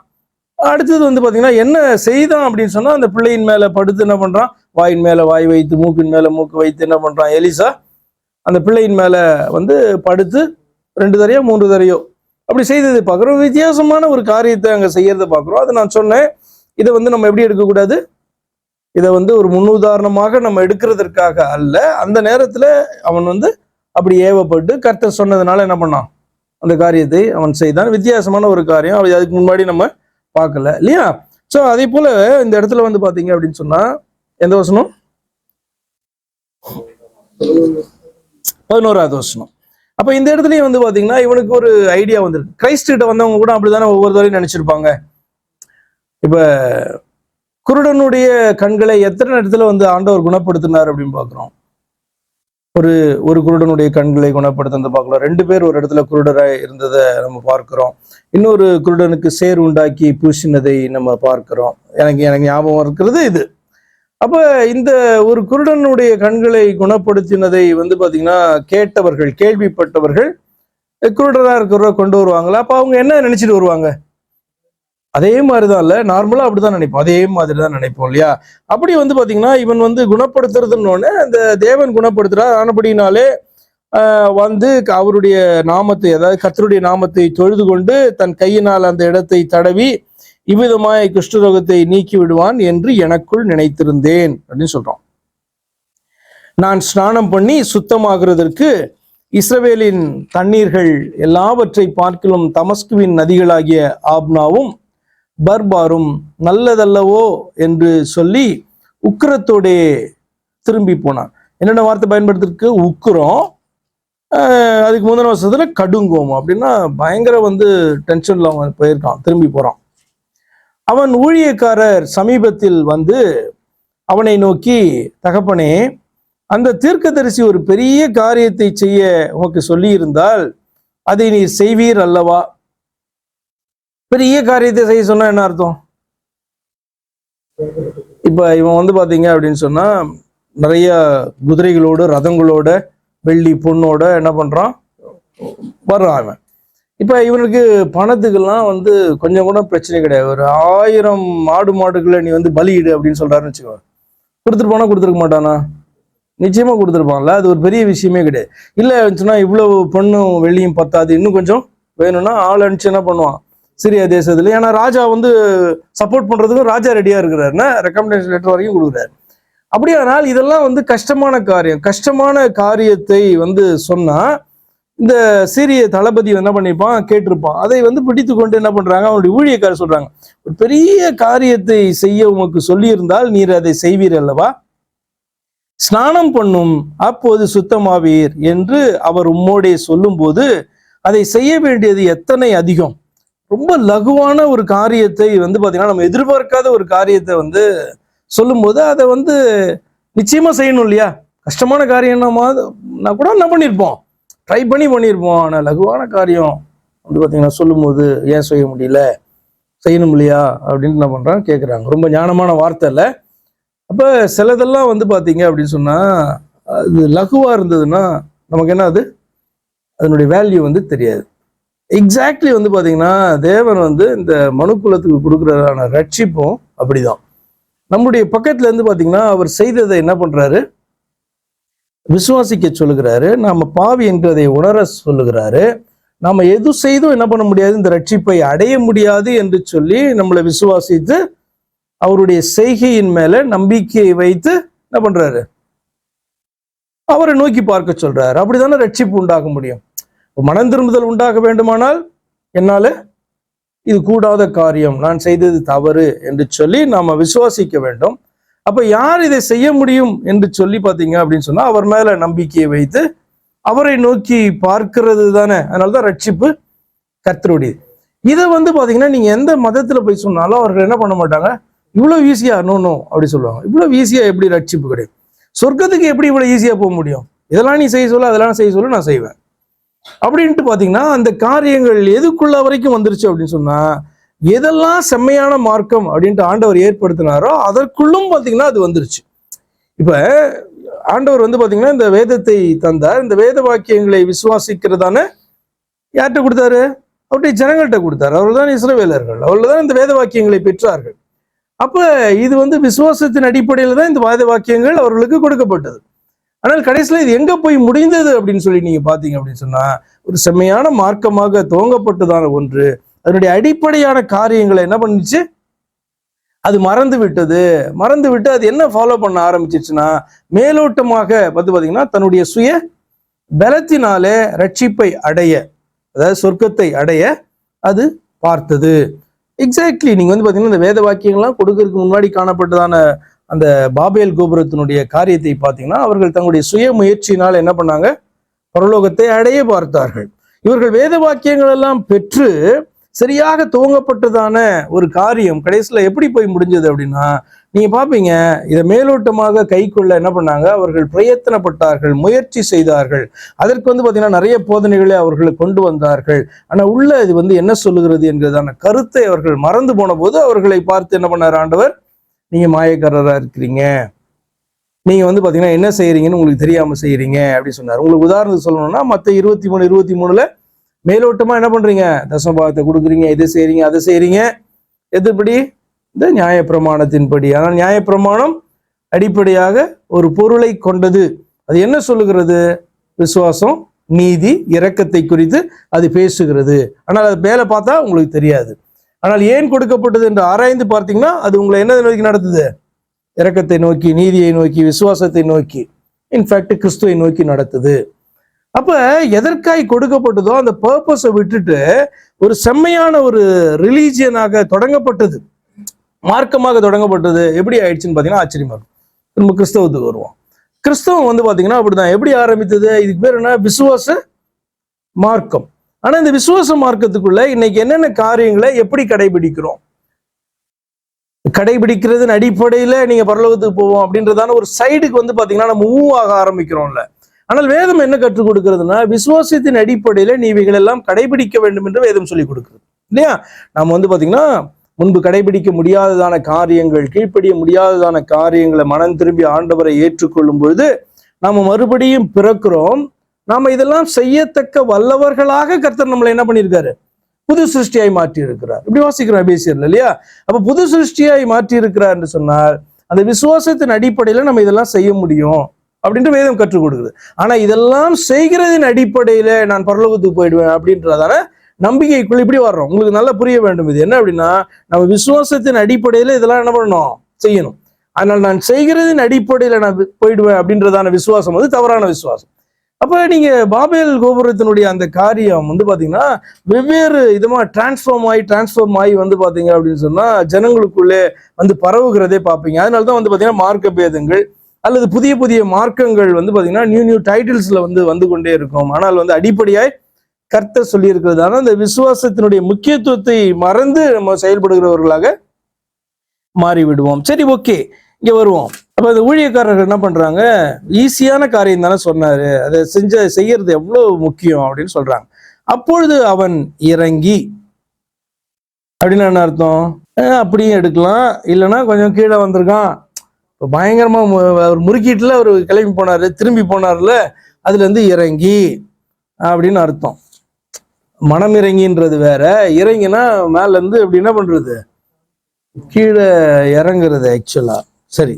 அடுத்தது வந்து பாத்தீங்கன்னா என்ன செய்தான் அப்படின்னு சொன்னா, அந்த பிள்ளையின் மேல படுத்து என்ன பண்றான், வாயின் மேல வாய் வைத்து மூக்கின் மேல மூக்கு வைத்து என்ன பண்றான் எலிசா, அந்த பிள்ளையின் மேல வந்து படுத்து 2 தரையோ 3 தரையோ அப்படி செய்தது பார்க்குறோம். வித்தியாசமான ஒரு காரியத்தை அங்க செய்யறதை பார்க்குறோம். அதை நான் சொன்னேன், இதை வந்து நம்ம எப்படி எடுக்கக்கூடாது, இதை வந்து ஒரு முன்னுதாரணமாக நம்ம எடுக்கிறதுக்காக அல்ல. அந்த நேரத்துல அவன் வந்து அப்படி ஏவப்பட்டு கர்த்தர் சொன்னதுனால என்ன பண்ணான், அந்த காரியத்தை அவன் செய்தான். வித்தியாசமான ஒரு காரியம், அது அதுக்கு முன்னாடி நம்ம பார்க்கல இல்லையா? ஸோ அதே போல இந்த இடத்துல வந்து பாத்தீங்க அப்படின்னு சொன்னா எந்த வசனம்? 11வது வசனம். அப்ப இந்த இடத்துலயும் வந்து பாத்தீங்கன்னா இவனுக்கு ஒரு ஐடியா வந்திருக்கு. கிரைஸ்ட் கிட்ட வந்தவங்க கூட அப்படித்தானே ஒவ்வொரு தடவையும் நினைச்சிருப்பாங்க. இப்ப குருடனுடைய கண்களை எத்தனை இடத்துல வந்து ஆண்டவர் குணப்படுத்தினார் அப்படின்னு பாக்குறோம். ஒரு குருடனுடைய கண்களை குணப்படுத்த பார்க்கலாம். 2 பேர் ஒரு இடத்துல குருடராய் இருந்ததை நம்ம பார்க்கிறோம். இன்னொரு குருடனுக்கு சேர் உண்டாக்கி பூசினதை நம்ம பார்க்கிறோம். எனக்கு ஞாபகம் இருக்கிறது இது. அப்ப இந்த ஒரு குருடனுடைய கண்களை குணப்படுத்தினதை வந்து பாத்தீங்கன்னா கேட்டவர்கள், கேள்விப்பட்டவர்கள் குருடரா இருக்கிறவரை கொண்டு வருவாங்களா? அப்ப அவங்க என்ன நினைச்சிட்டு வருவாங்க? அதே மாதிரிதான் இல்ல, நார்மலா அப்படிதான் நினைப்போம். அதே மாதிரிதான் நினைப்போம் இல்லையா? அப்படி வந்து பாத்தீங்கன்னா இவன் வந்து குணப்படுத்துறதுன்னு அந்த தேவன் குணப்படுத்துறார். ஆனபடினாலே வந்து அவருடைய நாமத்தை, அதாவது கர்த்தருடைய நாமத்தை தொழுது கொண்டு தன் கையினால் அந்த இடத்தை தடவி இவ்விதமாய் குஷ்டரோகத்தை நீக்கி விடுவான் என்று எனக்குள் நினைத்திருந்தேன் அப்படின்னு சொல்றோம். நான் ஸ்நானம் பண்ணி சுத்தமாகிறதற்கு இஸ்ரவேலின் தண்ணீர்கள் எல்லாவற்றை பார்க்கிலும் தமஸ்குவின் நதிகளாகிய ஆப்னாவும் பர்பாரும் நல்லதல்லவோ என்று சொல்லி உக்கிரத்தோடே திரும்பி போனான். என்னென்ன வார்த்தை பயன்படுத்திருக்கு? உக்கிரம், அதுக்கு முந்தின வருஷத்துல கடுங்கோம். அப்படின்னா பயங்கர வந்து டென்ஷன்ல அவன் போயிருக்கான், திரும்பி போறான். அவன் ஊழியக்காரர் சமீபத்தில் வந்து அவனை நோக்கி, தகப்பனே, அந்த தீர்க்கதரிசி ஒரு பெரிய காரியத்தை செய்ய உமக்கு சொல்லி இருந்தால் அதை நீ செய்வீர் அல்லவா? பெரிய காரியத்தை செய்ய சொன்னா என்ன அர்த்தம்? இப்ப இவன் வந்து பாத்தீங்க அப்படின்னு சொன்னா நிறைய குதிரைகளோட, ரதங்களோட, வெள்ளி பொண்ணோட என்ன பண்றான், வர்றான் அவன். இப்ப இவனுக்கு பணத்துக்கெல்லாம் வந்து கொஞ்சம் கூட பிரச்சனை கிடையாது. ஒரு 1000 ஆடு மாடுகளை நீ வந்து பலியிடு அப்படின்னு சொல்றாருன்னு வச்சுக்கோ, கொடுத்துருப்பானா? கொடுத்துருக்க மாட்டானா? நிச்சயமா கொடுத்துருப்பான்ல. அது ஒரு பெரிய விஷயமே கிடையாது. இல்ல சொன்னா இவ்வளவு பொண்ணும் வெள்ளியும் பத்தாது, இன்னும் கொஞ்சம் வேணும்னா ஆள் அனுப்பிச்சு என்ன பண்ணுவான் சிரியா தேசத்துல. ஏன்னா ராஜா வந்து சப்போர்ட் பண்றதுக்கும் ராஜா ரெடியா இருக்கிறாருன்னா ரெக்கமெண்டேஷன் லெட்டர் வரைக்கும் கொடுக்குறாரு. அப்படியானால் இதெல்லாம் வந்து கஷ்டமான காரியம். கஷ்டமான காரியத்தை வந்து சொன்னா இந்த சீரிய தளபதி என்ன பண்ணிருப்பான், கேட்டிருப்பான். அதை வந்து பிடித்து கொண்டு என்ன பண்றாங்க, அவனுடைய ஊழியக்காரர் சொல்றாங்க, ஒரு பெரிய காரியத்தை செய்ய உமக்கு சொல்லியிருந்தால் நீர் அதை செய்வீர் அல்லவா? ஸ்நானம் பண்ணும், அப்போது சுத்தமாவீர் என்று அவர் உம்மோடே சொல்லும் போது அதை செய்ய வேண்டியது எத்தனை அதிகம். ரொம்ப லகுவான ஒரு காரியத்தை வந்து பாத்தீங்கன்னா நம்ம எதிர்பார்க்காத ஒரு காரியத்தை வந்து சொல்லும் போது அதை வந்து நிச்சயமா செய்யணும் இல்லையா? கஷ்டமான காரியம்னா கூட என்ன பண்ணியிருப்போம், ட்ரை பண்ணி பண்ணியிருப்போம். ஆனா லகுவான காரியம் வந்து பாத்தீங்கன்னா சொல்லும் போது ஏன் செய்ய முடியல, செய்யணும் இல்லையா அப்படின்னு என்ன பண்றாங்க, கேட்குறாங்க. ரொம்ப ஞானமான வார்த்தை இல்லை. அப்ப சிலதெல்லாம் வந்து பாத்தீங்க அப்படின்னு சொன்னா அது லகுவா இருந்ததுன்னா நமக்கு என்ன, அதனுடைய வேல்யூ வந்து தெரியாது. எக்ஸாக்ட்லி வந்து பாத்தீங்கன்னா தேவன் வந்து இந்த மனுக்குலத்துக்கு கொடுக்குறதான ரட்சிப்பும் அப்படிதான். நம்முடைய பக்கத்துல இருந்து பாத்தீங்கன்னா அவர் செய்ததை என்ன பண்றாரு, விசுவாசிக்க சொல்லுகிறாரு. நாம பாவி என்கிறதை உணர சொல்லுகிறாரு. நாம எது செய்தும் என்ன பண்ண முடியாது, இந்த ரட்சிப்பை அடைய முடியாது என்று சொல்லி நம்மளை விசுவாசித்து அவருடைய செய்கையின் மேல நம்பிக்கையை வைத்து என்ன பண்றாரு, அவரை நோக்கி பார்க்க சொல்றாரு. அப்படித்தானே ரட்சிப்பு உண்டாக முடியும். மனம் திரும்புதல் உண்டாக வேண்டுமானால் என்னால இது கூடாத காரியம், நான் செய்தது தவறு என்று சொல்லி நாம விசுவாசிக்க வேண்டும். அப்ப யார் இதை செய்ய முடியும் என்று சொல்லி பாத்தீங்க அப்படின்னு சொன்னா அவர் மேல நம்பிக்கையை வைத்து அவரை நோக்கி பார்க்கிறது தானே. அதனாலதான் ரட்சிப்பு கர்த்தருடையது. இதை வந்து பாத்தீங்கன்னா நீங்க எந்த மதத்துல போய் சொன்னாலும் அவர்கள் என்ன பண்ண மாட்டாங்க, இவ்வளவு ஈஸியா நோ அப்படி சொல்லுவாங்க. இவ்வளவு ஈஸியா எப்படி ரட்சிப்பு கிடையாது, சொர்க்கத்துக்கு எப்படி இவ்வளவு ஈஸியா போக முடியும், இதெல்லாம் நீ செய்ய சொல்ல அதெல்லாம் செய்ய சொல்ல நான் செய்வேன் அப்படின்ட்டு பாத்தீங்கன்னா அந்த காரியங்கள் எதுக்குள்ள வரைக்கும் வந்துருச்சு அப்படின்னு சொன்னா எதெல்லாம் செம்மையான மார்க்கம் அப்படின்ட்டு ஆண்டவர் ஏற்படுத்தினாரோ அதற்குள்ளும் பாத்தீங்கன்னா அது வந்துருச்சு. இப்ப ஆண்டவர் வந்து பாத்தீங்கன்னா இந்த வேதத்தை தந்தார். இந்த வேத வாக்கியங்களை விசுவாசிக்கிறதான யார்கிட்ட கொடுத்தாரு, அவருடைய ஜனங்கள்கிட்ட கொடுத்தாரு. அவர்கள் தான் இஸ்ரவேலர்கள், அவர்கள் தான் இந்த வேத வாக்கியங்களை பெற்றார்கள். அப்ப இது வந்து விசுவாசத்தின் அடிப்படையில தான் இந்த வேத வாக்கியங்கள் அவர்களுக்கு கொடுக்கப்பட்டது. ஆனால் கடைசியில இது எங்க போய் முடிந்தது அப்படின்னு சொல்லி நீங்க பாத்தீங்க அப்படின்னு சொன்னா ஒரு செம்மையான மார்க்கமாக துவங்கப்பட்டதான ஒன்று அதனுடைய அடிப்படையான காரியங்களை என்ன பண்ணிச்சு, அது மறந்து விட்டு அது என்ன ஃபாலோ பண்ண ஆரம்பிச்சிச்சுன்னா மேலோட்டமாக வந்து பாத்தீங்கன்னா தன்னுடைய சுய பலத்தினாலே ரட்சிப்பை அடைய அதாவது சொர்க்கத்தை அடைய அது பார்த்தது. எக்ஸாக்ட்லி நீங்க வந்து பாத்தீங்கன்னா இந்த வேத வாக்கியங்கள்லாம் கொடுக்கறதுக்கு முன்னாடி காணப்பட்டதான அந்த பாபேல் கோபுரத்தினுடைய காரியத்தை பார்த்தீங்கன்னா அவர்கள் தங்களுடைய சுய முயற்சியினால் என்ன பண்ணாங்க, பரலோகத்தை அடைய பார்த்தார்கள். இவர்கள் வேத வாக்கியங்கள் எல்லாம் பெற்று சரியாக துவங்கப்பட்டதான ஒரு காரியம் கடைசியில் எப்படி போய் முடிஞ்சது அப்படின்னா, நீங்க பாப்பீங்க இதை மேலோட்டமாக கை கொள்ள என்ன பண்ணாங்க, அவர்கள் பிரயத்தனப்பட்டார்கள், முயற்சி செய்தார்கள். அதற்கு வந்து பாத்தீங்கன்னா நிறைய போதனைகளை அவர்கள் கொண்டு வந்தார்கள். ஆனா உள்ள இது வந்து என்ன சொல்லுகிறது என்கிறதான கருத்தை அவர்கள் மறந்து போன போது அவர்களை பார்த்து என்ன பண்ணார் ஆண்டவர், நீங்க மாயக்காரரா இருக்கிறீங்க, நீங்க வந்து பாத்தீங்கன்னா என்ன செய்யறீங்கன்னு உங்களுக்கு தெரியாம செய்யறீங்க அப்படின்னு சொன்னார். உங்களுக்கு உதாரணத்துக்கு சொல்லணும்னா மத்த 23:23 மேலோட்டமா என்ன பண்றீங்க, தசமபாகத்தை கொடுக்குறீங்க, இதை செய்யறீங்க, அதை செய்யறீங்க, எதுபடி இந்த நியாயப்பிரமாணத்தின்படி. ஆனால் நியாயப்பிரமாணம் அடிப்படையாக ஒரு பொருளை கொண்டது. அது என்ன சொல்லுகிறது, விசுவாசம், நீதி, இரக்கத்தை குறித்து அது பேசுகிறது. ஆனால் அது மேலே பார்த்தா உங்களுக்கு தெரியாது. ஆனால் ஏன் கொடுக்கப்பட்டது என்று ஆராய்ந்து பார்த்தீங்கன்னா அது உங்களை என்ன நோக்கி நடத்துது, இரக்கத்தை நோக்கி, நீதியை நோக்கி, விசுவாசத்தை நோக்கி, இன்ஃபேக்ட் கிறிஸ்துவை நோக்கி நடத்துது. அப்ப எதற்காய் கொடுக்கப்பட்டதோ அந்த பர்பஸை விட்டுட்டு ஒரு செம்மையான ஒரு ரிலீஜியனாக தொடங்கப்பட்டது, மார்க்கமாக தொடங்கப்பட்டது. எப்படி ஆயிடுச்சுன்னு பாத்தீங்கன்னா ஆச்சரியமா இருக்கும். திரும்ப கிறிஸ்தவத்துக்கு வருவோம். கிறிஸ்தவம் வந்து பாத்தீங்கன்னா அப்படிதான். எப்படி ஆரம்பித்தது, இதுக்கு பேர் என்ன, விசுவாச மார்க்கம். ஆனா இந்த விசுவாச மார்க்கத்துக்குள்ள இன்னைக்கு என்னென்ன காரியங்களை எப்படி கடைபிடிக்கிறோம், கடைபிடிக்கிறதுன்னு அடிப்படையில நீங்க பரலோகத்துக்கு போவோம் அப்படின்றதான ஒரு சைடுக்கு வந்து பாத்தீங்கன்னா நம்ம மூவ் ஆக ஆரம்பிக்கிறோம்ல. ஆனால் வேதம் என்ன கற்றுக் கொடுக்கிறதுனா, விசுவாசத்தின் அடிப்படையில நீ இவைகள் எல்லாம் கடைபிடிக்க வேண்டும் என்று வேதம் சொல்லி கொடுக்குறது இல்லையா. நம்ம வந்து பாத்தீங்கன்னா முன்பு கடைபிடிக்க முடியாததான காரியங்கள், கீழ்ப்படிய முடியாததான காரியங்களை மனம் திரும்பி ஆண்டவரை ஏற்றுக்கொள்ளும் பொழுது நாம மறுபடியும் பிறக்கிறோம். நாம இதெல்லாம் செய்யத்தக்க வல்லவர்களாக கர்த்தர் நம்மளை என்ன பண்ணியிருக்காரு, புது சிருஷ்டியாய் மாற்றி இருக்கிறார். இப்படி வாசிக்கிறோம் எபேசியர்ல இல்லையா. அப்ப புது சிருஷ்டியாய் மாற்றி இருக்கிறார் என்று சொன்னால் அந்த விசுவாசத்தின் அடிப்படையில நம்ம இதெல்லாம் செய்ய முடியும் அப்படின்ற வேதம் கற்றுக் கொடுக்குது. ஆனா இதெல்லாம் செய்கிறதின் அடிப்படையில நான் பரலோகத்துக்கு போயிடுவேன் அப்படின்றதான நம்பிக்கைக்குள்ள இப்படி வர்றோம். உங்களுக்கு நல்லா புரிய வேண்டும். இது என்ன அப்படின்னா, நம்ம விசுவாசத்தின் அடிப்படையில இதெல்லாம் என்ன பண்ணணும், செய்யணும். ஆனால் நான் செய்கிறதின் அடிப்படையில நான் போயிடுவேன் அப்படின்றதான விசுவாசம் வந்து தவறான விசுவாசம். அப்ப நீங்க பாபேல் கோபுரத்தினுடைய அந்த காரியம் வந்து பாத்தீங்கன்னா வெவ்வேறு விதமா டிரான்ஸ்ஃபார்ம் ஆகி வந்து பாத்தீங்க அப்படின்னு சொன்னா ஜனங்களுக்குள்ளே வந்து பரவுகிறதே பார்ப்பீங்க. அதனாலதான் வந்து பாத்தீங்கன்னா மார்க்க பேதங்கள் அல்லது புதிய புதிய மார்க்கங்கள் வந்து பாத்தீங்கன்னா நியூ டைட்டில்ஸ்ல வந்து கொண்டே இருக்கும். ஆனால் வந்து அடிப்படையாய் கர்த்தர் சொல்லி இருக்கிறதான அந்த விசுவாசத்தினுடைய முக்கியத்துவத்தை மறந்து நம்ம செயல்படுகிறவர்களாக மாறிவிடுவோம். சரி, ஓகே, இங்க வருவோம். அப்ப அந்த ஊழியக்காரர்கள் என்ன பண்றாங்க, ஈஸியான காரியம் தானே சொன்னாரு, அதை செய்யறது எவ்வளவு முக்கியம் அப்படின்னு சொல்றாங்க. அப்பொழுது அவன் இறங்கி அப்படின்னு என்ன அர்த்தம், அப்படியும் எடுக்கலாம், இல்லைன்னா கொஞ்சம் கீழே வந்திருக்கான், பயங்கரமா ஒரு முறுக்கிட்டுல ஒரு கிளம்பி போனாரு, திரும்பி போனார்ல, அதுல இருந்து இறங்கி அப்படின்னு அர்த்தம். மனம் இறங்கின்றது வேற, இறங்கினா மேல இருந்து அப்படி என்ன பண்றது, கீழே இறங்குறது ஆக்சுவலா. சரி,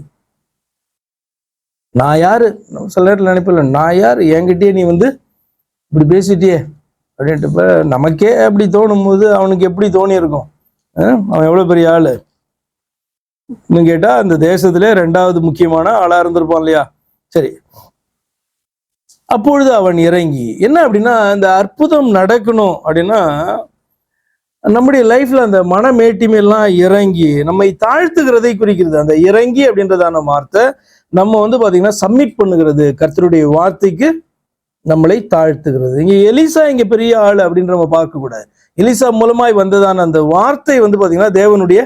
நான் யாரு, சில நேரத்தில் நினைப்பில்ல, நான் யாரு, என்கிட்டயே நீ வந்து இப்படி பேசிட்டியே அப்படின்ட்டு. இப்ப நமக்கே அப்படி தோணும் போது அவனுக்கு எப்படி தோணி இருக்கும், அவன் எவ்வளவு பெரிய ஆளு இன்னும் கேட்டா அந்த தேசத்திலே 2வது முக்கியமான ஆளா இருந்திருப்பான் இல்லையா. சரி, அப்பொழுது அவன் இறங்கி என்ன அப்படின்னா, இந்த அற்புதம் நடக்கணும் அப்படின்னா நம்முடைய லைஃப்ல அந்த மனமேட்டிமையெல்லாம் இறங்கி நம்மை தாழ்த்துகிறதை குறிக்கிறது. அந்த இறங்கி அப்படின்றதான வார்த்தை நம்ம வந்து பாத்தீங்கன்னா சப்மிட் பண்ணுகிறது, கர்த்தருடைய வார்த்தைக்கு நம்மளை தாழ்த்துகிறது. இங்க எலிசா இங்க பெரிய ஆள் அப்படின்ற நம்ம பார்க்க கூடாது. எலிசா மூலமாய் வந்ததான அந்த வார்த்தை வந்து பாத்தீங்கன்னா தேவனுடைய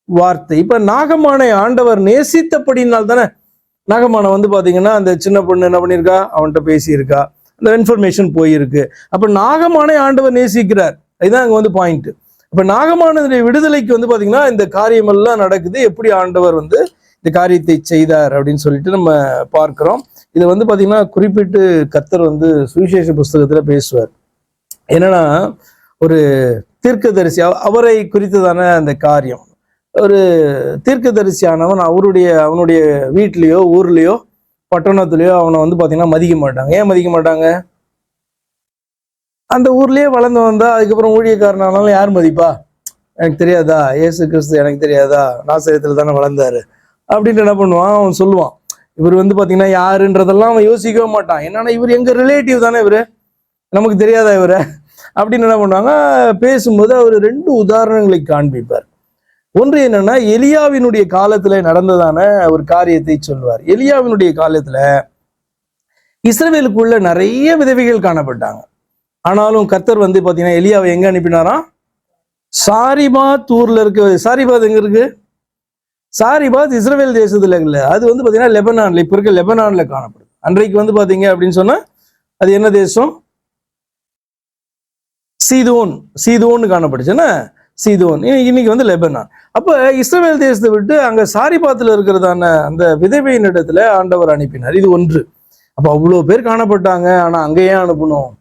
வார்த்தை. இப்ப நாகமானை ஆண்டவர் நேசித்தபடினால் தானே நாகமான வந்து பாத்தீங்கன்னா அந்த சின்ன பொண்ணு என்ன பண்ணியிருக்கா, அவன்கிட்ட பேசியிருக்கா, அந்த இன்ஃபர்மேஷன் போயிருக்கு. அப்ப நாகமானை ஆண்டவர் நேசிக்கிறார், இதுதான் அங்க வந்து பாயிண்ட். இப்ப நாகமானுடைய விடுதலைக்கு வந்து பாத்தீங்கன்னா இந்த காரியம் எல்லாம் நடக்குது, எப்படி ஆண்டவர் வந்து இந்த காரியத்தை செய்தார் அப்படின்னு சொல்லிட்டு நம்ம பார்க்கிறோம். இதை வந்து பாத்தீங்கன்னா குறிப்பிட்டு கர்த்தர் வந்து சுவிசேஷ புஸ்தகத்துல பேசுவார். என்னன்னா, ஒரு தீர்க்கதரிசி அவரை குறித்ததான அந்த காரியம், ஒரு தீர்க்கதரிசியானவன் அவனுடைய வீட்லயோ ஊர்லயோ பட்டணத்திலயோ அவனை வந்து பாத்தீங்கன்னா மதிக்க மாட்டாங்க. ஏன் மதிக்க மாட்டாங்க, அந்த ஊர்லயே வளர்ந்து வந்தா அதுக்கப்புறம் ஊழியக்காரனாலும் யார் மதிப்பா, எனக்கு தெரியாதா, இயேசு கிறிஸ்து எனக்கு தெரியாதா, நாசரேத்துல தானே வளர்ந்தாரு அப்படின்ட்டு என்ன பண்ணுவான், அவன் சொல்லுவான். இவர் வந்து பாத்தீங்கன்னா யாருன்றதெல்லாம் அவன் யோசிக்கவே மாட்டான். என்னன்னா இவர் எங்க ரிலேட்டிவ் தானே, இவரு நமக்கு தெரியாதா இவரை அப்படின்னு என்ன பண்ணுவாங்க, பேசும்போது அவர் 2 உதாரணங்களை காண்பிப்பார். ஒன்று என்னன்னா, எலியாவினுடைய காலத்துல நடந்ததான ஒரு காரியத்தை சொல்வார். எலியாவினுடைய காலத்துல இஸ்ரவேலுக்குள்ள நிறைய விதவைகள் காணப்பட்டாங்க. ஆனாலும் கர்த்தர் வந்து பாத்தீங்கன்னா எலியாவை எங்க அனுப்பினாராம்? சாரிபாத் ஊர்ல இருக்கு. சாரிபாத் எங்க இருக்கு? சாரிபாத் இஸ்ரவேல் தேசத்துல இல்ல, அது வந்து பாத்தீங்கன்னா லெபனான்ல, இப்ப இருக்க லெபனான்ல காணப்படுது. அன்றைக்கு வந்து பாத்தீங்க அப்படின்னு சொன்னா அது என்ன தேசம்? சீதோன் காணப்படுச்சுன்னா சீதோன், இன்னைக்கு வந்து லெபனான். அப்ப இஸ்ரவேல் தேசத்தை விட்டு அங்க சாரிபாத்துல இருக்கிறதான அந்த விதவையின் இடத்துல ஆண்டவர் அனுப்பினார். இது ஒன்று. அப்ப அவ்வளவு பேர் காணப்பட்டாங்க, ஆனா அங்க ஏன் அனுப்பணும்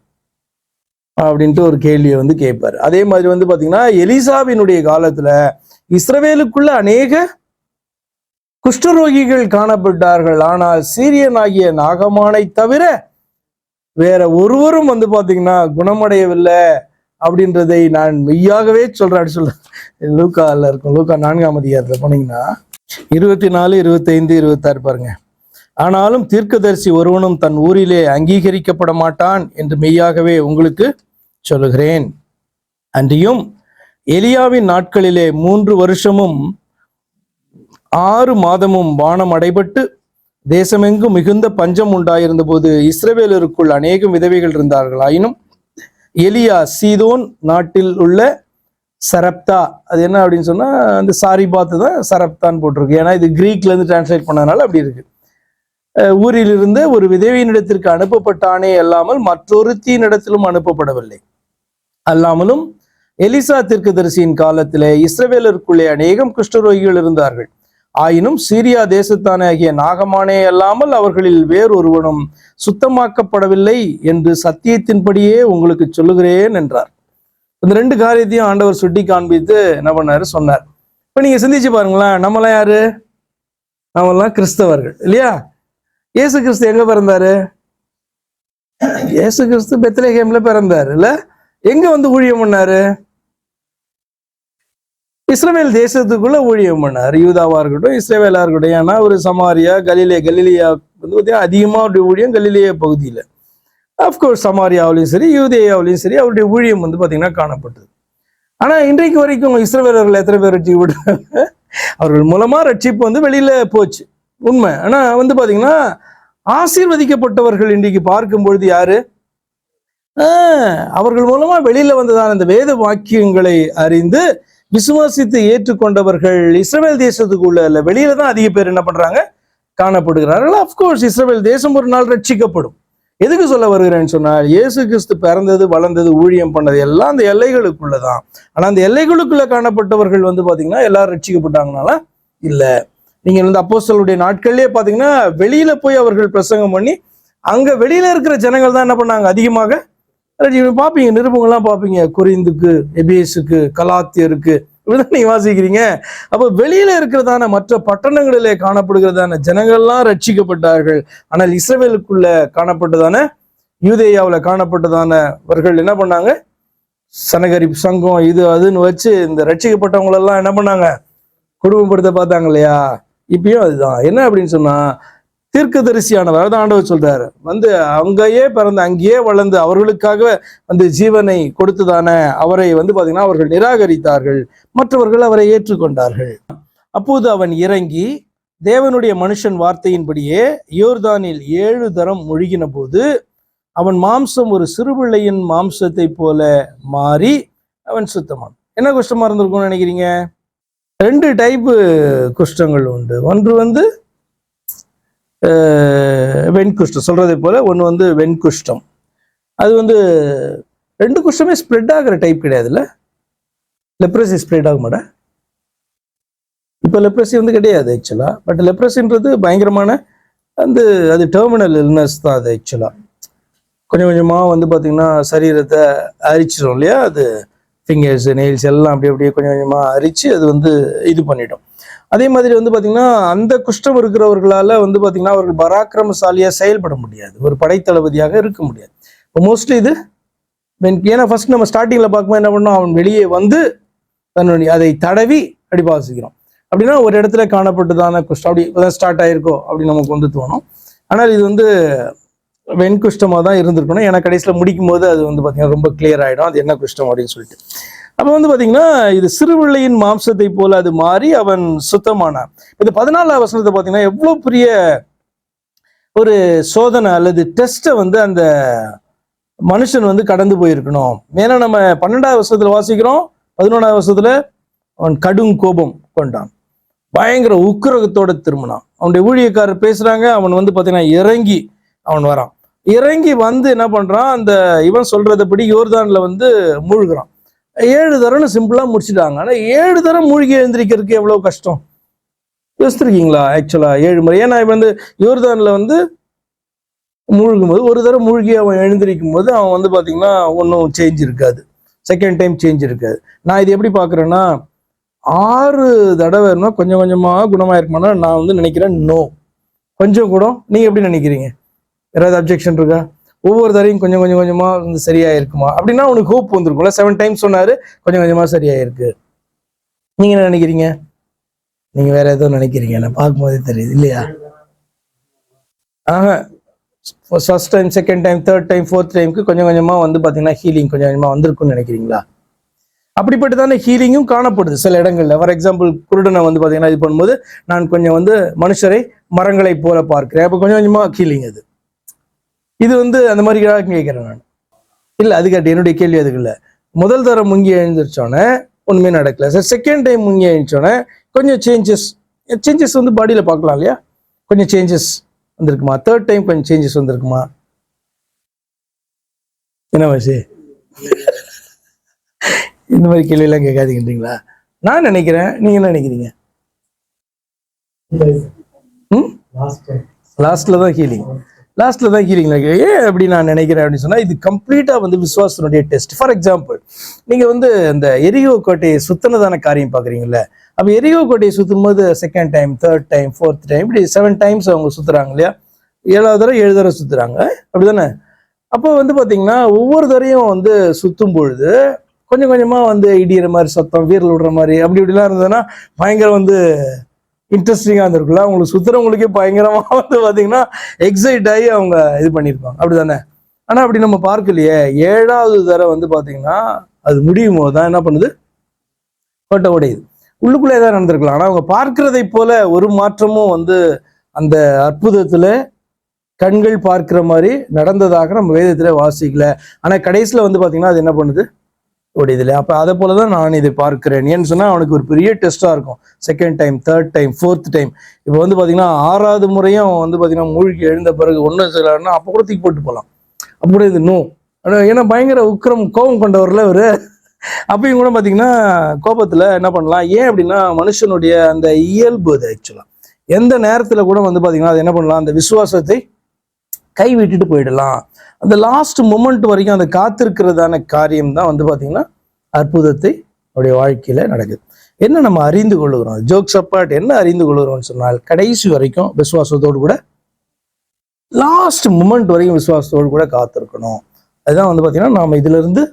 அப்படின்ட்டு ஒரு கேள்வியை வந்து கேட்பாரு. அதே மாதிரி வந்து பாத்தீங்கன்னா எலிசாவினுடைய காலத்துல இஸ்ரவேலுக்குள்ள அநேக குஷ்டரோகிகள் காணப்பட்டார்கள். ஆனால் சீரியன் ஆகிய நாகமானை தவிர வேற ஒருவரும் வந்து பாத்தீங்கன்னா குணமடையவில்லை அப்படின்றதை நான் மெய்யாகவே சொல்றேன். லூக்கால இருக்கும், லூக்கா 4ஆம் அதிகாரத்துல போனீங்கன்னா 24, 25, 26 பாருங்க. ஆனாலும் தீர்க்கதரிசி ஒருவனும் தன் ஊரிலே அங்கீகரிக்கப்பட மாட்டான் என்று மெய்யாகவே உங்களுக்கு சொல்லுகிறேன். அன்றியும் எலியாவின் நாட்களிலே 3 வருஷமும் 6 மாதமும் வானம் அடைபட்டு தேசமெங்கும் மிகுந்த பஞ்சம் உண்டாயிருந்த போது இஸ்ரவேலருக்குள் அநேகம் விதவைகள் இருந்தார்கள். ஆயினும் எலியா சீதோன் நாட்டில் உள்ள சரப்தா, அது என்ன அப்படின்னு சொன்னா அந்த சாரிபாத்து தான் சரப்தான் போட்டிருக்கு, ஏன்னா இது கிரீக்ல இருந்து டிரான்ஸ்லேட் பண்ணனால அப்படி இருக்கு. ஊரிலிருந்து ஒரு விதவையினிடத்திற்கு அனுப்பப்பட்டானே அல்லாமல் மற்றொருத்தினிடத்திலும் அனுப்பப்படவில்லை. அல்லாமலும் எலிசா தீர்க்கதரிசியின் காலத்திலே இஸ்ரவேலருக்குள்ளே அநேகம் குஷ்டரோகிகள் இருந்தார்கள். ஆயினும் சீரியா தேசத்தான ஆகிய நாகமானே அல்லாமல் அவர்களில் வேறொருவனும் சுத்தமாக்கப்படவில்லை என்று சத்தியத்தின்படியே உங்களுக்கு சொல்லுகிறேன் என்றார். இந்த 2 காரியத்தையும் ஆண்டவர் சுட்டி காண்பித்து என்ன பண்ணாரு சொன்னார். இப்ப நீங்க சிந்திச்சு பாருங்களேன், நம்மளாம் யாரு? நம்மெல்லாம் கிறிஸ்தவர்கள் இல்லையா? இயேசு கிறிஸ்து எங்க பிறந்தாரு? இயேசு கிறிஸ்து பெத்லகேம்ல பிறந்தாரு இல்ல? எங்க வந்து ஊழியம் பண்ணாரு? இஸ்ரவேல் தேசத்துக்குள்ள ஊழியம் பண்ணார். யூதாவா இருக்கட்டும், இஸ்ரவேலா இருக்கட்டும். ஏன்னா ஒரு சமாரியா, கலிலியா வந்து பார்த்தீங்கன்னா அதிகமா அவருடைய ஊழியம் கலிலியா பகுதியில. அப்கோர்ஸ் சமாரியாவிலையும் சரி, யூதேயாவிலையும் சரி அவருடைய ஊழியம் வந்து பாத்தீங்கன்னா காணப்பட்டது. ஆனா இன்றைக்கு வரைக்கும் இஸ்ரவேலர்கள் எத்தனை பேர் ரட்சிப்பு விட்டாங்க? அவர்கள் மூலமா ரட்சிப்பு வந்து வெளியில போச்சு, உண்மை. ஆனா வந்து பாத்தீங்கன்னா ஆசீர்வதிக்கப்பட்டவர்கள் இன்றைக்கு பார்க்கும் பொழுது யாரு? அவர்கள் மூலமா வெளியில வந்ததான அந்த வேத வாக்கியங்களை அறிந்து விசுவாசித்து ஏற்றுக்கொண்டவர்கள் இஸ்ரவேல் தேசத்துக்குள்ள இல்ல, வெளியில தான் அதிக பேர் என்ன பண்றாங்க? காணப்படுகிறார்கள். அப்கோர்ஸ் இஸ்ரவேல் தேசம் ஒரு நாள் ரட்சிக்கப்படும். எதுக்கு சொல்ல வருகிறேன்னு சொன்னால், இயேசு கிறிஸ்து பிறந்தது, வளர்ந்தது, ஊழியம் பண்ணது எல்லாம் அந்த எல்லைகளுக்குள்ளதான். ஆனா அந்த எல்லைகளுக்குள்ள காணப்பட்டவர்கள் வந்து பாத்தீங்கன்னா எல்லாரும் ரட்சிக்கப்பட்டாங்கனால இல்ல. நீங்க வந்து அப்போஸ்தலருடைய நாட்கள்லயே பாத்தீங்கன்னா வெளியில போய் அவர்கள் பிரசங்கம் பண்ணி அங்க வெளியில இருக்கிற ஜனங்கள் தான் என்ன பண்ணாங்க? அதிகமாக பாப்பீங்க, நிருபங்கள்லாம் பாப்பீங்க. கொரிந்துக்கு, எபேசுக்கு, கலாத்தியருக்கு, இப்படிதான் நீங்க வாசிக்கிறீங்க. அப்ப வெளியில இருக்கிறதான மற்ற பட்டணங்களிலே காணப்படுகிறதான ஜனங்கள்லாம் ரட்சிக்கப்பட்டார்கள். ஆனால் இஸ்ரவேலுக்குள்ள காணப்பட்டதான, யூதேயாவுல காணப்பட்டதானவர்கள் என்ன பண்ணாங்க? சனகரி சங்கம் இது அதுன்னு வச்சு இந்த ரட்சிக்கப்பட்டவங்களெல்லாம் என்ன பண்ணாங்க? குடும்பப்படுத்த பார்த்தாங்க இல்லையா? இப்பயும் அதுதான். என்ன அப்படின்னு சொன்னா, தீர்க்கதரிசியானவர், அதான் ஆண்டவர் சொல்றாரு, வந்து அங்கேயே பிறந்து அங்கேயே வளர்ந்து அவர்களுக்காக வந்து ஜீவனை கொடுத்துதான அவரை வந்து பாத்தீங்கன்னா அவர்கள் நிராகரித்தார்கள், மற்றவர்கள் அவரை ஏற்றுக்கொண்டார்கள். அப்போது அவன் இறங்கி தேவனுடைய மனுஷன் வார்த்தையின்படியே யோர்தானில் 7 தரம் முழுகின போது அவன் மாம்சம் ஒரு சிறுபிள்ளையின் மாம்சத்தை போல மாறி அவன் சுத்தமான். என்ன குஷ்டமா இருந்திருக்கும்னு நினைக்கிறீங்க? 2 டைப்பு குஷ்டங்கள் உண்டு. ஒன்று வந்து வெண்குஷ்டம் சொல்றதை போல, ஒன்று வந்து வெண்குஷ்டம். அது வந்து 2 குஷ்டமே ஸ்ப்ரெட் ஆகிற டைப் கிடையாதுல்ல. லெப்ரசி ஸ்ப்ரெட் ஆக மாட்டா. இப்போ லெப்ரசி வந்து கிடையாது ஆக்சுவலா. பட் லெப்ரசின்றது பயங்கரமான வந்து அது டெர்மினல் இல்னஸ் தான். அது ஆக்சுவலா கொஞ்சம் கொஞ்சமா வந்து பாத்தீங்கன்னா சரீரத்தை அரிச்சிடும் இல்லையா? அது ஃபிங்கர்ஸ், நெயில்ஸ் எல்லாம் அப்படியே கொஞ்சம் கொஞ்சமா அரிச்சு அது வந்து இது பண்ணிடும். அதே மாதிரி வந்து பாத்தீங்கன்னா அந்த குஷ்டம் இருக்கிறவர்களால வந்து பாத்தீங்கன்னா அவர்கள் பராக்கிரமசாலியா செயல்பட முடியாது, ஒரு படைத்தளபதியாக இருக்க முடியாது. இப்போ மோஸ்ட்லி இது ஏன்னா ஃபர்ஸ்ட் நம்ம ஸ்டார்டிங்ல பார்க்கும்போது என்ன பண்ணோம்? அவன் வெளியே வந்து தன்னுடைய அதை தடவி அடிபாசிக்கிறோம். அப்படின்னா ஒரு இடத்துல காணப்பட்டுதான குஷ்டம் அப்படி ஸ்டார்ட் ஆயிருக்கோ அப்படின்னு நமக்கு வந்து தோணும். ஆனால் இது வந்து வெண்குஷ்டமாக தான் இருந்திருக்கணும். ஏன்னா கடைசியில் முடிக்கும் போது அது வந்து பார்த்தீங்கன்னா ரொம்ப கிளியர் ஆகிடும் அது என்ன குஷ்டம் அப்படின்னு சொல்லிட்டு. அப்போ வந்து பார்த்தீங்கன்னா இது சிறுபிள்ளையின் மாம்சத்தை போல அது மாறி அவன் சுத்தமானான். இது 14ஆம் வசனத்தை பார்த்தீங்கன்னா எவ்வளோ பெரிய ஒரு சோதனை அல்லது டெஸ்ட்டை வந்து அந்த மனுஷன் வந்து கடந்து போயிருக்கணும். ஏன்னா நம்ம 12ஆம் வசனத்தில் வாசிக்கிறோம், 11ஆம் வசனத்துல அவன் கடும் கோபம் கொண்டான், பயங்கர உக்கிரகத்தோட திரும்பினான். அவனுடைய ஊழியக்காரர் பேசுறாங்க, அவன் வந்து பார்த்தீங்கன்னா இறங்கி அவன் வரான். இறங்கி வந்து என்ன பண்றான், அந்த இவன் சொல்றதுபடி யோர்தான்ல வந்து மூழ்கிறான். 7 தரம் சிம்பிளா முடிச்சுட்டாங்க. ஆனா 7 தரம் மூழ்கி எழுந்திருக்கிறதுக்கு எவ்வளவு கஷ்டம் யோசிச்சிருக்கீங்களா? ஆக்சுவலா 7 முறை. ஏன்னா இவன் வந்து யோர்தான்ல வந்து மூழ்கும் போது ஒரு தரம் மூழ்கி அவன் எழுந்திருக்கும் போது அவன் வந்து பாத்தீங்கன்னா ஒன்றும் சேஞ்ச் இருக்காது, செகண்ட் டைம் சேஞ்ச் இருக்காது. நான் இது எப்படி பாக்குறேன்னா 6 தடவை கொஞ்சம் கொஞ்சமா குணமாயிருக்குமானா நான் வந்து நினைக்கிறேன் நோ, கொஞ்சம் கூட. நீங்க எப்படி நினைக்கிறீங்க? யாராவது அப்ஜெக்ஷன் இருக்கா? ஒவ்வொரு தரையும் கொஞ்சம் கொஞ்சம் கொஞ்சமா வந்து சரியாயிருக்குமா அப்படின்னா உனக்கு ஹோப் வந்திருக்கும்ல. 7 டைம்ஸ் சொன்னாரு, கொஞ்சம் கொஞ்சமா சரியாயிருக்கு. நீங்க என்ன நினைக்கிறீங்க? நீங்க வேற ஏதோ நினைக்கிறீங்க, நான் பார்க்கும்போதே தெரியுது இல்லையா? ஆஹா, first time, second time, third time, fourth டைமுக்கு கொஞ்சம் கொஞ்சமா வந்து பாத்தீங்கன்னா ஹீலிங் கொஞ்சம் கொஞ்சமா வந்திருக்குன்னு நினைக்கிறீங்களா? அப்படிப்பட்டதான ஹீலிங்கும் காணப்படுது சில இடங்கள்ல. ஃபார் எக்ஸாம்பிள் குருடனை வந்து பாத்தீங்கன்னா இது பண்ணும்போது நான் கொஞ்சம் வந்து மனுஷரை மரங்களை போல பார்க்கிறேன், அப்போ கொஞ்சம் கொஞ்சமா ஹீலிங். அது இது வந்து அந்த மாதிரி கேட்கிறேன் நான். இல்லை, அதுக்காட்டி என்னுடைய கேள்வி அதுக்கு இல்லை. முதல் தரம் முங்கி எழுந்திரிச்சோன்னே ஒன்றுமே நடக்கல சார். செகண்ட் டைம் முங்கி எழுந்தோடனே கொஞ்சம் சேஞ்சஸ் வந்து பாடியில் பார்க்கலாம் இல்லையா? கொஞ்சம் சேஞ்சஸ் வந்திருக்குமா? தேர்ட் டைம் கொஞ்சம் சேஞ்சஸ் வந்திருக்குமா? என்ன வயசு இந்த மாதிரி கேள்வியெல்லாம் கேட்காதீங்கன்றீங்களா? நான் நினைக்கிறேன், நீங்க என்ன நினைக்கிறீங்க? லாஸ்ட்ல தான் ஹீலிங். ஏன் அப்படி நான் நினைக்கிறேன் அப்படின்னு சொன்னா, இது கம்ப்ளீட்டா வந்து விசுவாசனுடைய டெஸ்ட். ஃபார் எக்ஸாம்பிள், நீங்க வந்து இந்த எரிகோ கோட்டையை சுத்தினதான காரியம் பாக்குறீங்கல்ல. அப்ப எரிகோ கோட்டையை சுத்தும் போது second time, third time, fourth time, இப்படி 7 டைம்ஸ் அவங்க சுத்துறாங்க இல்லையா? 7வது தடவை 7 தடவை சுத்துறாங்க, அப்படிதானே? அப்போ வந்து பாத்தீங்கன்னா ஒவ்வொரு தடையும் வந்து சுத்தும் பொழுது கொஞ்சம் கொஞ்சமா வந்து இடிகிற மாதிரி சத்தம், வீரல் விடுற மாதிரி அப்படி இப்படிலாம் இருந்ததுன்னா பயங்கரம் வந்து இன்ட்ரெஸ்டிங்கா இருந்திருக்குல்ல. அவங்களுக்கு சுத்துறவங்களுக்கே பயங்கரமா வந்து பாத்தீங்கன்னா எக்ஸைட் ஆகி அவங்க இது பண்ணியிருப்பாங்க, அப்படிதானே? ஆனா அப்படி நம்ம பார்க்கலையே. 7வது தடவை வந்து பாத்தீங்கன்னா அது முடியும் போது தான் என்ன பண்ணுது, கோட்டை உடையுது. உள்ளுக்குள்ளே தான் நடந்திருக்கலாம். ஆனா அவங்க பார்க்கிறதை போல ஒரு மாற்றமும் வந்து அந்த அற்புதத்துல கண்கள் பார்க்கிற மாதிரி நடந்ததாக நம்ம வேதத்துல வாசிக்கல. ஆனா கடைசியில வந்து பாத்தீங்கன்னா அது என்ன பண்ணுது, உடையுது இல்லையா? அப்ப அதை போலதான் நான் இதை பார்க்கிறேன். ஏன்னு சொன்னா அவனுக்கு ஒரு பெரிய டெஸ்டா இருக்கும். Second time, third time, fourth time. இப்போ வந்து பாத்தீங்கன்னா 6வது முறையும் வந்து பாத்தீங்கன்னா மூழ்கி எழுந்த பிறகு ஒன்றும் செய்யலாம்னா அப்போ கூட தூக்கி போட்டு போகலாம். அப்போ கூட இது நோ. ஏன்னா பயங்கர உக்கிரம், கோபம் கொண்டவர்ல ஒரு. அப்பயும் கூட பாத்தீங்கன்னா கோபத்துல என்ன பண்ணலாம்? ஏன் அப்படின்னா மனுஷனுடைய அந்த இயல்பு அது. ஆக்சுவலா எந்த நேரத்துல கூட வந்து பாத்தீங்கன்னா அது என்ன பண்ணலாம், அந்த விசுவாசத்தை கை விட்டுட்டு போயிடலாம். அந்த லாஸ்ட் மொமெண்ட் வரைக்கும் அந்த காத்திருக்கிறதான காரியம் தான் வந்து பாத்தீங்கன்னா அற்புதத்தை அவருடைய வாழ்க்கையில நடக்குது. என்ன நம்ம அறிந்து கொள்ளுகிறோம், ஜோக்ஸ் அப்பார்ட், என்ன அறிந்து கொள்ளுகிறோம்னு சொன்னால் கடைசி வரைக்கும் விசுவாசத்தோடு கூட, லாஸ்ட் மொமெண்ட் வரைக்கும் விசுவாசத்தோடு கூட காத்திருக்கணும். அதுதான் வந்து பாத்தீங்கன்னா நாம இதுல இருந்து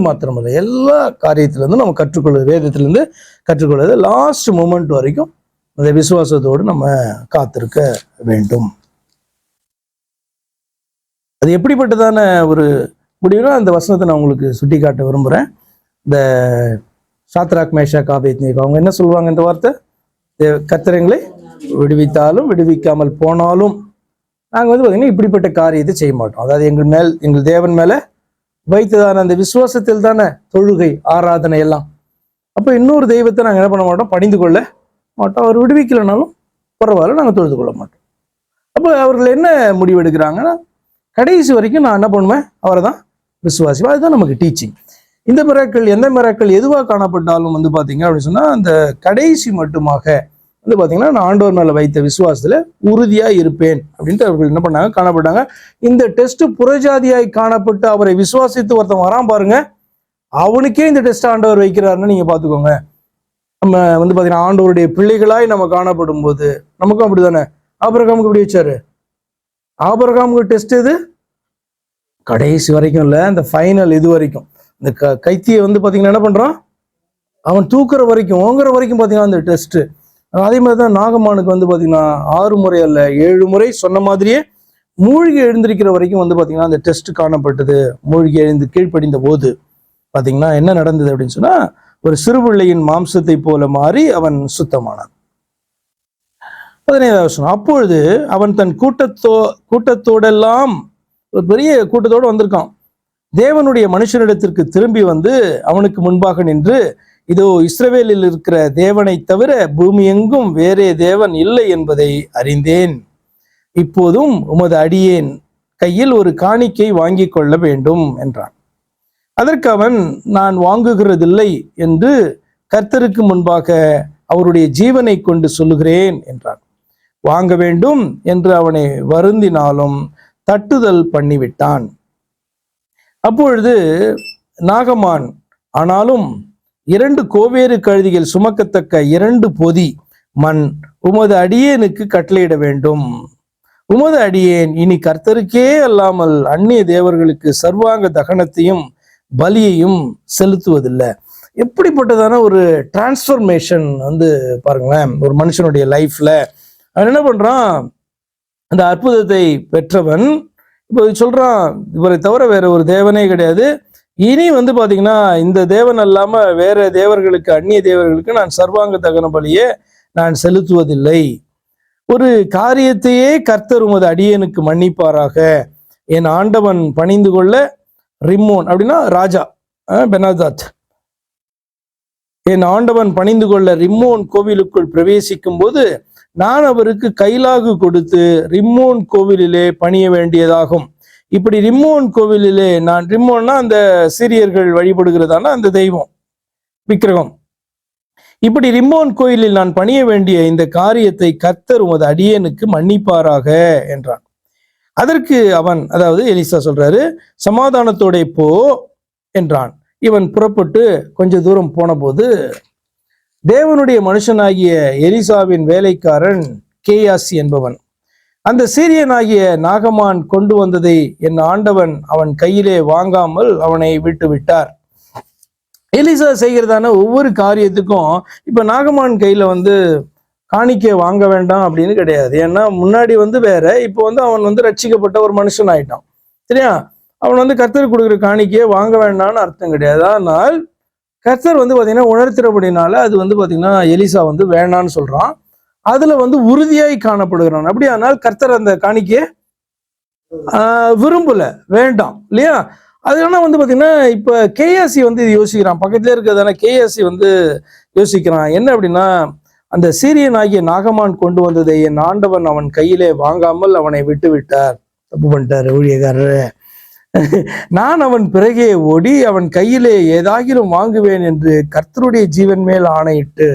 மாத்திரமில்லை, எல்லா காரியத்திலிருந்து நம்ம கற்றுக்கொள்வது, வேதத்திலிருந்து கற்றுக்கொள்வது, லாஸ்ட் மொமெண்ட் வரைக்கும் அந்த விசுவாசத்தோடு நம்ம காத்திருக்க வேண்டும். அது எப்படிப்பட்டதான ஒரு முடிவுனா அந்த வசனத்தை நான் உங்களுக்கு சுட்டி காட்ட விரும்புகிறேன். இந்த சாத்ராக், மேஷாக், ஆபேத்நேகோ அவங்க என்ன சொல்லுவாங்க இந்த வார்த்தை, கர்த்தரை விடுவித்தாலும் விடுவிக்காமல் போனாலும் நாங்கள் வந்து பார்த்தீங்கன்னா இப்படிப்பட்ட காரியத்தை செய்ய மாட்டோம். அதாவது எங்கள் தேவன் மேலே வைத்ததான அந்த விசுவாசத்தில் தானே தொழுகை, ஆராதனை எல்லாம். அப்போ இன்னொரு தெய்வத்தை நாங்கள் என்ன பண்ண மாட்டோம், பணிந்து கொள்ள மாட்டோம். அவர் விடுவிக்கலைனாலும் பரவாயில்ல, நாங்கள் தொழுது கொள்ள மாட்டோம். அப்போ அவர்கள் என்ன முடிவு எடுக்கிறாங்கன்னா, கடைசி வரைக்கும் நான் என்ன பண்ணுவேன், அவரை தான் விசுவாசிப்பேன். அதுதான் நமக்கு டீச்சிங். இந்த மிராக்கள், எந்த மிராக்கள் எதுவாக காணப்பட்டாலும் வந்து பார்த்தீங்க அப்படின்னு சொன்னால் அந்த கடைசி மட்டுமாக வந்து பார்த்தீங்கன்னா நான் ஆண்டவர் மேலே வைத்த விசுவாசத்தில் உறுதியாக இருப்பேன் அப்படின்ட்டு அவர்கள் என்ன பண்ணாங்க, காணப்பட்டாங்க. இந்த டெஸ்ட் புறஜாதியாய் காணப்பட்டு அவரை விசுவாசித்து ஒருத்தன் வரான் பாருங்க, அவனுக்கே இந்த டெஸ்ட் ஆண்டவர் வைக்கிறாருன்னு நீங்கள் பார்த்துக்கோங்க. நம்ம வந்து பார்த்தீங்கன்னா ஆண்டவருடைய பிள்ளைகளாய் நம்ம காணப்படும் போது நமக்கும் அப்படிதானே. ஆபிரகாமுக்கு எப்படி வச்சாரு? ஆபிரகாமுக்கு டெஸ்ட் இது கடைசி வரைக்கும் இல்லை, இந்த ஃபைனல் இது வரைக்கும். இந்த கைத்தியை வந்து பார்த்தீங்கன்னா என்ன பண்ணுறான், அவன் தூக்குற வரைக்கும், ஓங்குற வரைக்கும் பார்த்தீங்கன்னா அந்த டெஸ்ட்டு. அதே மாதிரி தான் நாகமானுக்கு வந்து பார்த்தீங்கன்னா 6 முறை அல்ல 7 முறை சொன்ன மாதிரியே மூழ்கி எழுந்திருக்கிற வரைக்கும் வந்து பாத்தீங்கன்னா அந்த டெஸ்ட் காணப்பட்டது. மூழ்கி எழுந்து கீழ்ப்படிந்த போது பாத்தீங்கன்னா என்ன நடந்தது அப்படின்னு சொன்னா, ஒரு சிறுபிள்ளையின் மாம்சத்தை போல மாறி அவன் சுத்தமானான். 15வது வசனம், அப்பொழுது அவன் தன் கூட்டத்தோடெல்லாம், ஒரு பெரிய கூட்டத்தோடு வந்திருக்கான், தேவனுடைய மனுஷனிடத்திற்கு திரும்பி வந்து அவனுக்கு முன்பாக நின்று, இதோ இஸ்ரவேலில் இருக்கிற தேவனை தவிர பூமி எங்கும் வேறே தேவன் இல்லை என்பதை அறிந்தேன். இப்போதும் உமது அடியேன் கையில் ஒரு காணிக்கை வாங்கி கொள்ள வேண்டும் என்றான். அதற்கு அவன், நான் வாங்குகிறதில்லை என்று கர்த்தருக்கு முன்பாக அவருடைய ஜீவனை கொண்டு சொல்லுகிறேன் என்றான். வாங்க வேண்டும் என்று அவனை வருந்தினாலும் தட்டுதல் பண்ணிவிட்டான். அப்பொழுது நாகமான், ஆனாலும் 2 கோவேறு கழுதிகள் சுமக்கத்தக்க 2 பொதி மண் உமது அடியேனுக்கு கட்டளையிட வேண்டும். உமது அடியேன் இனி கர்த்தருக்கே அல்லாமல் அந்நிய தேவர்களுக்கு சர்வாங்க தகனத்தையும் பலியையும் செலுத்துவதில்லை. எப்படிப்பட்டதான ஒரு டிரான்ஸ்ஃபர்மேஷன் வந்து பாருங்களேன், ஒரு மனுஷனுடைய லைஃப்ல. அவன் என்ன பண்றான், அந்த அற்புதத்தை பெற்றவன் இப்போ சொல்றான், இவரை தவிர வேற ஒரு தேவனே கிடையாது, இனி வந்து பாத்தீங்கன்னா இந்த தேவன் அல்லாம வேற தேவர்களுக்கு, அந்நிய தேவர்களுக்கு நான் சர்வாங்க தகன பலியே நான் செலுத்துவதில்லை. ஒரு காரியத்தையே கர்த்தர் உமது அடியேனுக்கு மன்னிப்பாராக. என் ஆண்டவன் பணிந்து கொள்ள ரிம்மோன், அப்படின்னா ராஜா பெனாதாத், என் ஆண்டவன் பணிந்து கொள்ள ரிம்மோன் கோவிலுக்குள் பிரவேசிக்கும் போது நான் அவருக்கு கைலாகு கொடுத்து ரிம்மோன் கோவிலிலே பணிய வேண்டியதாகும். இப்படி ரிம்மோன் கோவிலிலே, நான் ரிம்மோன்னா அந்த சீரியர்கள் வழிபடுகிறதான அந்த தெய்வம் விக்கிரகம், இப்படி ரிம்மோன் கோயிலில் நான் பணிய வேண்டிய இந்த காரியத்தை கர்த்தர் உமது அடியேனுக்கு மன்னிப்பாராக என்றான். அதற்கு அவன், அதாவது எலிசா சொல்றாரு, சமாதானத்தோட போ என்றான். இவன் புறப்பட்டு கொஞ்ச தூரம் போன போது தேவனுடைய மனுஷனாகிய எலிசாவின் வேலைக்காரன் கேயாசி என்பவன் அந்த சீரியனாகிய நாகமான் கொண்டு வந்ததை என் ஆண்டவன் அவன் கையிலே வாங்காமல் அவனை விட்டு விட்டார். எலிசா செய்கிறதான ஒவ்வொரு காரியத்துக்கும் இப்ப நாகமான் கையில வந்து காணிக்கை வாங்க வேண்டாம் அப்படின்னு கிடையாது. ஏன்னா முன்னாடி வந்து வேற, இப்போ வந்து அவன் வந்து ரட்சிக்கப்பட்ட ஒரு மனுஷன் ஆயிட்டான், சரியா? அவன் வந்து கர்த்தர் கொடுக்குற காணிக்கையை வாங்க வேண்டாம்னு அர்த்தம் கிடையாது. ஆனால் கர்த்தர் வந்து பாத்தீங்கன்னா உணர்த்துறபடினால அது வந்து பாத்தீங்கன்னா எலிசா வந்து வேண்டான்னு சொல்றான். அதுல வந்து உறுதியாய் காணப்படுகிறான். அப்படியானால் கர்த்தர் அந்த காணிக்கையை விரும்பல, வேண்டாம் இல்லையா? அதனால வந்து பாத்தீங்கன்னா இப்ப கேஎஸ்சி வந்து இது யோசிக்கிறான், பக்கத்துல இருக்கிறதான கேஎஸ்சி வந்து யோசிக்கிறான் என்ன அப்படின்னா, அந்த சீரியன் ஆகிய நாகமான் கொண்டு வந்ததை என் ஆண்டவன் அவன் கையிலே வாங்காமல் அவனை விட்டு விட்டார். தப்பு பண்ணிட்டாரு ஊழியக்காரரு. நான் அவன் பிறகே ஓடி அவன் கையிலே ஏதாகிலும் வாங்குவேன் என்று கர்த்தருடைய ஜீவன் மேல் ஆணையிட்டு,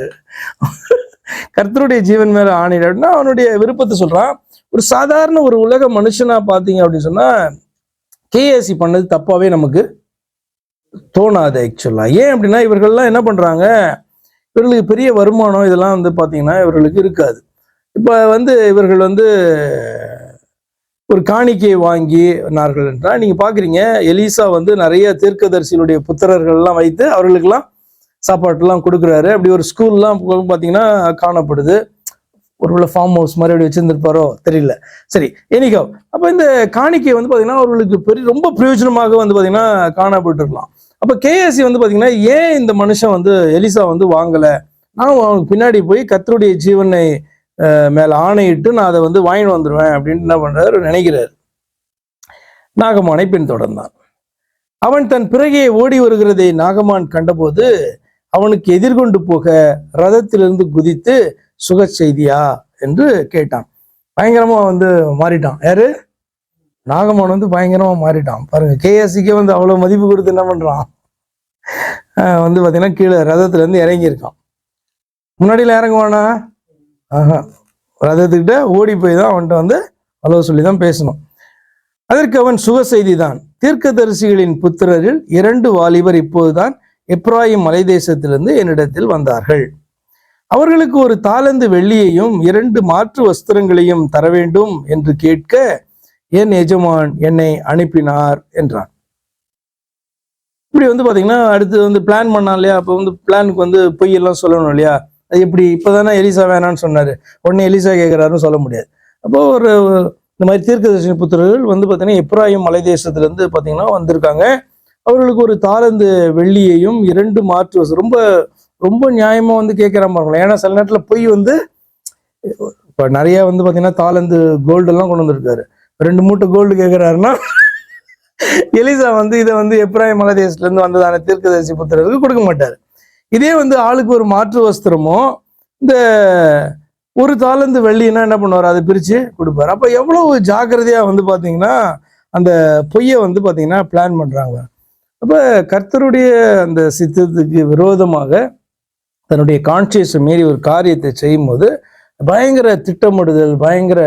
கர்த்தருடைய ஜீவன் மேல ஆணையிட்டா அவனுடைய விருப்பத்தை சொல்றான். ஒரு சாதாரண ஒரு உலக மனுஷனா பாத்தீங்க அப்படின்னு சொன்னா கேஎஸ்சி பண்ணது தப்பாவே நமக்கு தோணாது ஆக்சுவலா. ஏன் அப்படின்னா இவர்கள்லாம் என்ன பண்றாங்க, இவர்களுக்கு பெரிய வருமானம் இதெல்லாம் வந்து பாத்தீங்கன்னா இவர்களுக்கு இருக்காது. இப்ப வந்து இவர்கள் வந்து ஒரு காணிக்கையை வாங்கினார்கள் என்றால் நீங்க பாக்குறீங்க, எலிசா வந்து நிறைய தீர்க்கதரிசிகளுடைய புத்திரர்கள்லாம் வைத்து அவர்களுக்கெல்லாம் சாப்பாட்டுலாம் கொடுக்குறாரு. அப்படி ஒரு ஸ்கூல்லாம் பாத்தீங்கன்னா காணப்படுது. ஒருவேளை ஃபார்ம் ஹவுஸ் மாதிரி அப்படி வச்சிருந்திருப்பாரோ தெரியல. சரி, எனிகோ அப்ப இந்த காணிக்கை வந்து பாத்தீங்கன்னா அவர்களுக்கு ரொம்ப பிரயோஜனமாக வந்து பாத்தீங்கன்னா காணப்பட்டிருக்கலாம். அப்ப கேஎஸ்சி வந்து பாத்தீங்கன்னா ஏன் இந்த மனுஷன் வந்து எலிசா வந்து வாங்கல, நான் அவனுக்கு பின்னாடி போய் கர்த்தருடைய ஜீவனை மேல ஆணையிட்டு நான் அதை வந்து வாங்கிட்டு வந்துடுவேன் அப்படின்னு என்ன பண்றாரு நினைக்கிறாரு. நாகமானை பின்தொடர்ந்தான். அவன் தன் பிறகே ஓடி வருகிறதை நாகமான் கண்டபோது அவனுக்கு எதிர்கொண்டு போக ரதத்திலிருந்து குதித்து சுக செய்தியா என்று கேட்டான். பயங்கரமா வந்து மாறிட்டான். யாரு? நாகமான் வந்து பயங்கரமா மாறிட்டான். பாருங்க, கேஎஸ்சிக்கே வந்து அவ்வளவு மதிப்பு கொடுத்து என்ன பண்றான், வந்து பாத்தீங்கன்னா கீழே ரதத்துல இருந்து இறங்கியிருக்கான். முன்னாடியில இறங்குவானா? ரதத்துக்கிட்ட ஓடி போய் தான் அவன்கிட்ட வந்து அளவு சொல்லி தான் பேசணும். அதற்கு அவன் சுக செய்தி தான், தீர்க்கதரிசிகளின் புத்திரரில் 2 வாலிபர் இப்போதுதான் எப்ராயிம் மலை தேசத்திலிருந்து என்னிடத்தில் வந்தார்கள். அவர்களுக்கு ஒரு தாலந்து வெள்ளியையும் 2 மாற்று வஸ்திரங்களையும் தர வேண்டும் என்று கேட்க என் எஜமான் என்னை அனுப்பினார் என்றான். இப்படி வந்து பாத்தீங்கன்னா அடுத்து வந்து பிளான் பண்ணான் இல்லையா? அப்போ வந்து பிளானுக்கு வந்து பொய்யெல்லாம் சொல்லணும் இல்லையா? அது எப்படி? இப்பதானே எலிசா வேணான்னு சொன்னாரு, உடனே எலிசா கேட்கிறாருன்னு சொல்ல முடியாது. அப்போ இந்த மாதிரி தீர்க்கதரிசன புத்திரர்கள் வந்து பார்த்தீங்கன்னா எப்ராயிம் மலை தேசத்துலேருந்து பார்த்தீங்கன்னா வந்திருக்காங்க. அவர்களுக்கு ஒரு தாலந்து வெள்ளியையும் 2 மாற்று வஸ்து ரொம்ப ரொம்ப நியாயமாக வந்து கேட்குற மாதிரி. ஏன்னா சில நேரத்தில் பொய் வந்து இப்போ நிறைய வந்து பார்த்தீங்கன்னா தாலந்து கோல்டெல்லாம் கொண்டு வந்திருக்காரு. 2 மூட்டை கோல்டு கேட்குறாருன்னா எலிசா வந்து இதை வந்து எப்ராயிம் மலை தேசத்துலேருந்து வந்ததான தீர்க்கதரிசி புத்திரருக்கு கொடுக்க மாட்டார். இதே வந்து ஆளுக்கு ஒரு மாற்று வஸ்திரமோ இந்த ஒரு தாலந்து வெள்ளின்னா என்ன பண்ணுவார், அதை பிரித்து கொடுப்பார். அப்போ எவ்வளவு ஜாக்கிரதையாக வந்து பார்த்தீங்கன்னா அந்த பொய்யை வந்து பார்த்தீங்கன்னா பிளான் பண்ணுறாங்க. அப்போ கர்த்தருடைய அந்த சித்தத்துக்கு விரோதமாக தன்னுடைய கான்சியஸை மீறி ஒரு காரியத்தை செய்யும்போது பயங்கர திட்டமிடுதல், பயங்கர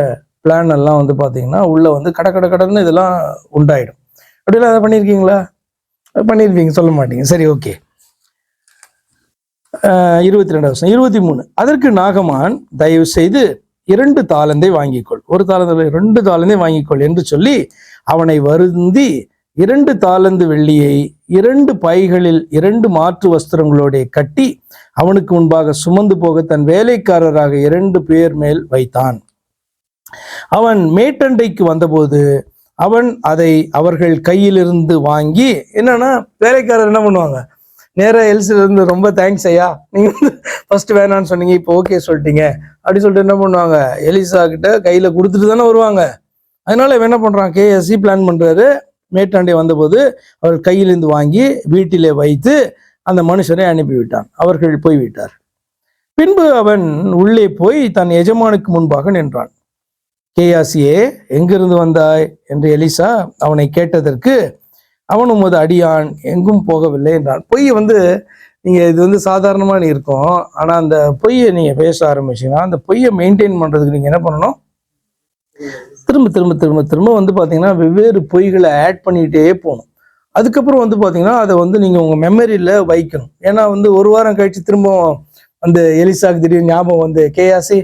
பிளான் எல்லாம் வந்து பார்த்தீங்கன்னா உள்ள வந்து கடன்னு இதெல்லாம் உண்டாயிடும். அப்படிலாம் அதை பண்ணியிருக்கீங்களா? பண்ணியிருப்பீங்க, சொல்ல மாட்டீங்க. சரி, ஓகே. 22 23. அதற்கு நாகமான், தயவு செய்து 2 தாலந்தை வாங்கிக்கொள், ஒரு தாலந்தை 2 தாலந்தை வாங்கிக்கொள் என்று சொல்லி அவனை வருந்தி 2 தாலந்து வெள்ளியை 2 பைகளில் 2 மாற்று வஸ்திரங்களோட கட்டி அவனுக்கு முன்பாக சுமந்து போக தன் வேலைக்காரராக 2 பேர் மேல் வைத்தான். அவன் மேட்டண்டைக்கு வந்தபோது அவன் அதை அவர்கள் கையிலிருந்து வாங்கி, என்னன்னா வேலைக்காரர் என்ன பண்ணுவாங்க, நேராக எலிசில இருந்து ரொம்ப தேங்க்ஸ் ஐயா, நீங்க வந்து ஃபர்ஸ்ட் வேணான்னு சொன்னீங்க, இப்போ ஓகே சொல்லிட்டீங்க அப்படி சொல்லிட்டு என்ன பண்ணுவாங்க, எலிசா கிட்ட கையில கொடுத்துட்டு தானே வருவாங்க. அதனால என்ன பண்றான், கேஎஸ்சி பிளான் பண்றாரு. மேட்டாண்டே வந்தபோது அவர்கள் கையிலிருந்து வாங்கி வீட்டிலே வைத்து அந்த மனுஷரை அனுப்பிவிட்டான். அவர்கள் போய்விட்டார். பின்பு அவன் உள்ளே போய் தன் எஜமானுக்கு முன்பாக நின்றான். கேயாசியே, எங்கிருந்து வந்தாய் என்று எலிசா அவனை கேட்டதற்கு அவன் உமது அடியான், எங்கும் போகவில்லை என்றான். பொய் வந்து நீங்கள் இது வந்து சாதாரணமாக இருக்கும். ஆனால் அந்த பொய்யை நீங்கள் பேச ஆரம்பிச்சிங்கன்னா அந்த பொய்யை மெயின்டைன் பண்ணுறதுக்கு நீங்கள் என்ன பண்ணணும், திரும்ப திரும்ப திரும்ப திரும்ப வந்து பார்த்தீங்கன்னா வெவ்வேறு பொய்களை ஆட் பண்ணிகிட்டே போகணும். அதுக்கப்புறம் வந்து பார்த்தீங்கன்னா அதை வந்து நீங்கள் உங்கள் மெமரியில் வைக்கணும். ஏன்னா வந்து ஒரு வாரம் கழித்து திரும்ப அந்த எலிசாக்கு திடீர்னு ஞாபகம் வந்து, கேயாசி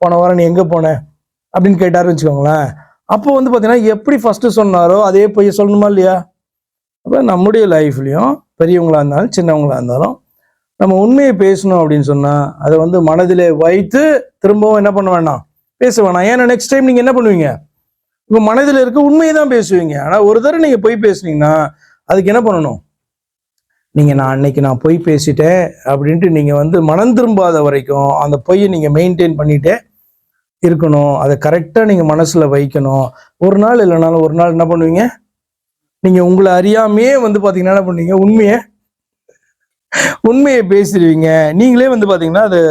போன வாரம் நீ எங்கே போன அப்படின்னு கேட்டாருன்னு வச்சுக்கோங்களேன். அப்போ வந்து பார்த்தீங்கன்னா எப்படி ஃபஸ்ட்டு சொன்னாரோ அதே பொய்யை சொல்லணுமா இல்லையா? அப்போ நம்முடைய லைஃப்லையும் பெரியவங்களா இருந்தாலும் சின்னவங்களா இருந்தாலும் நம்ம உண்மையை பேசணும் அப்படின்னு சொன்னால் அதை வந்து மனதிலே வைத்து திரும்பவும் என்ன பண்ண வேணாம், பேச வேணாம். ஏன்னா நெக்ஸ்ட் டைம் நீங்கள் என்ன பண்ணுவீங்க, உங்கள் மனதில் இருக்க உண்மையை தான் பேசுவீங்க. ஆனால் ஒரு தடவை நீங்கள் பொய் பேசுனீங்கன்னா அதுக்கு என்ன பண்ணணும், நீங்கள் நான் பொய் பேசிட்டேன் அப்படின்ட்டு நீங்கள் வந்து மனம் திரும்பாத வரைக்கும் அந்த பொய்யை நீங்கள் மெயின்டைன் பண்ணிகிட்டே இருக்கணும். அதை கரெக்டாக நீங்கள் மனசில் வைக்கணும். ஒரு நாள் இல்லைனாலும் ஒரு நாள் என்ன பண்ணுவீங்க, நீங்கள் உங்களை அறியாமையே வந்து பார்த்தீங்கன்னா என்ன பண்ணுவீங்க, உண்மையை பேசிடுவீங்க. நீங்களே வந்து பார்த்தீங்கன்னா அதை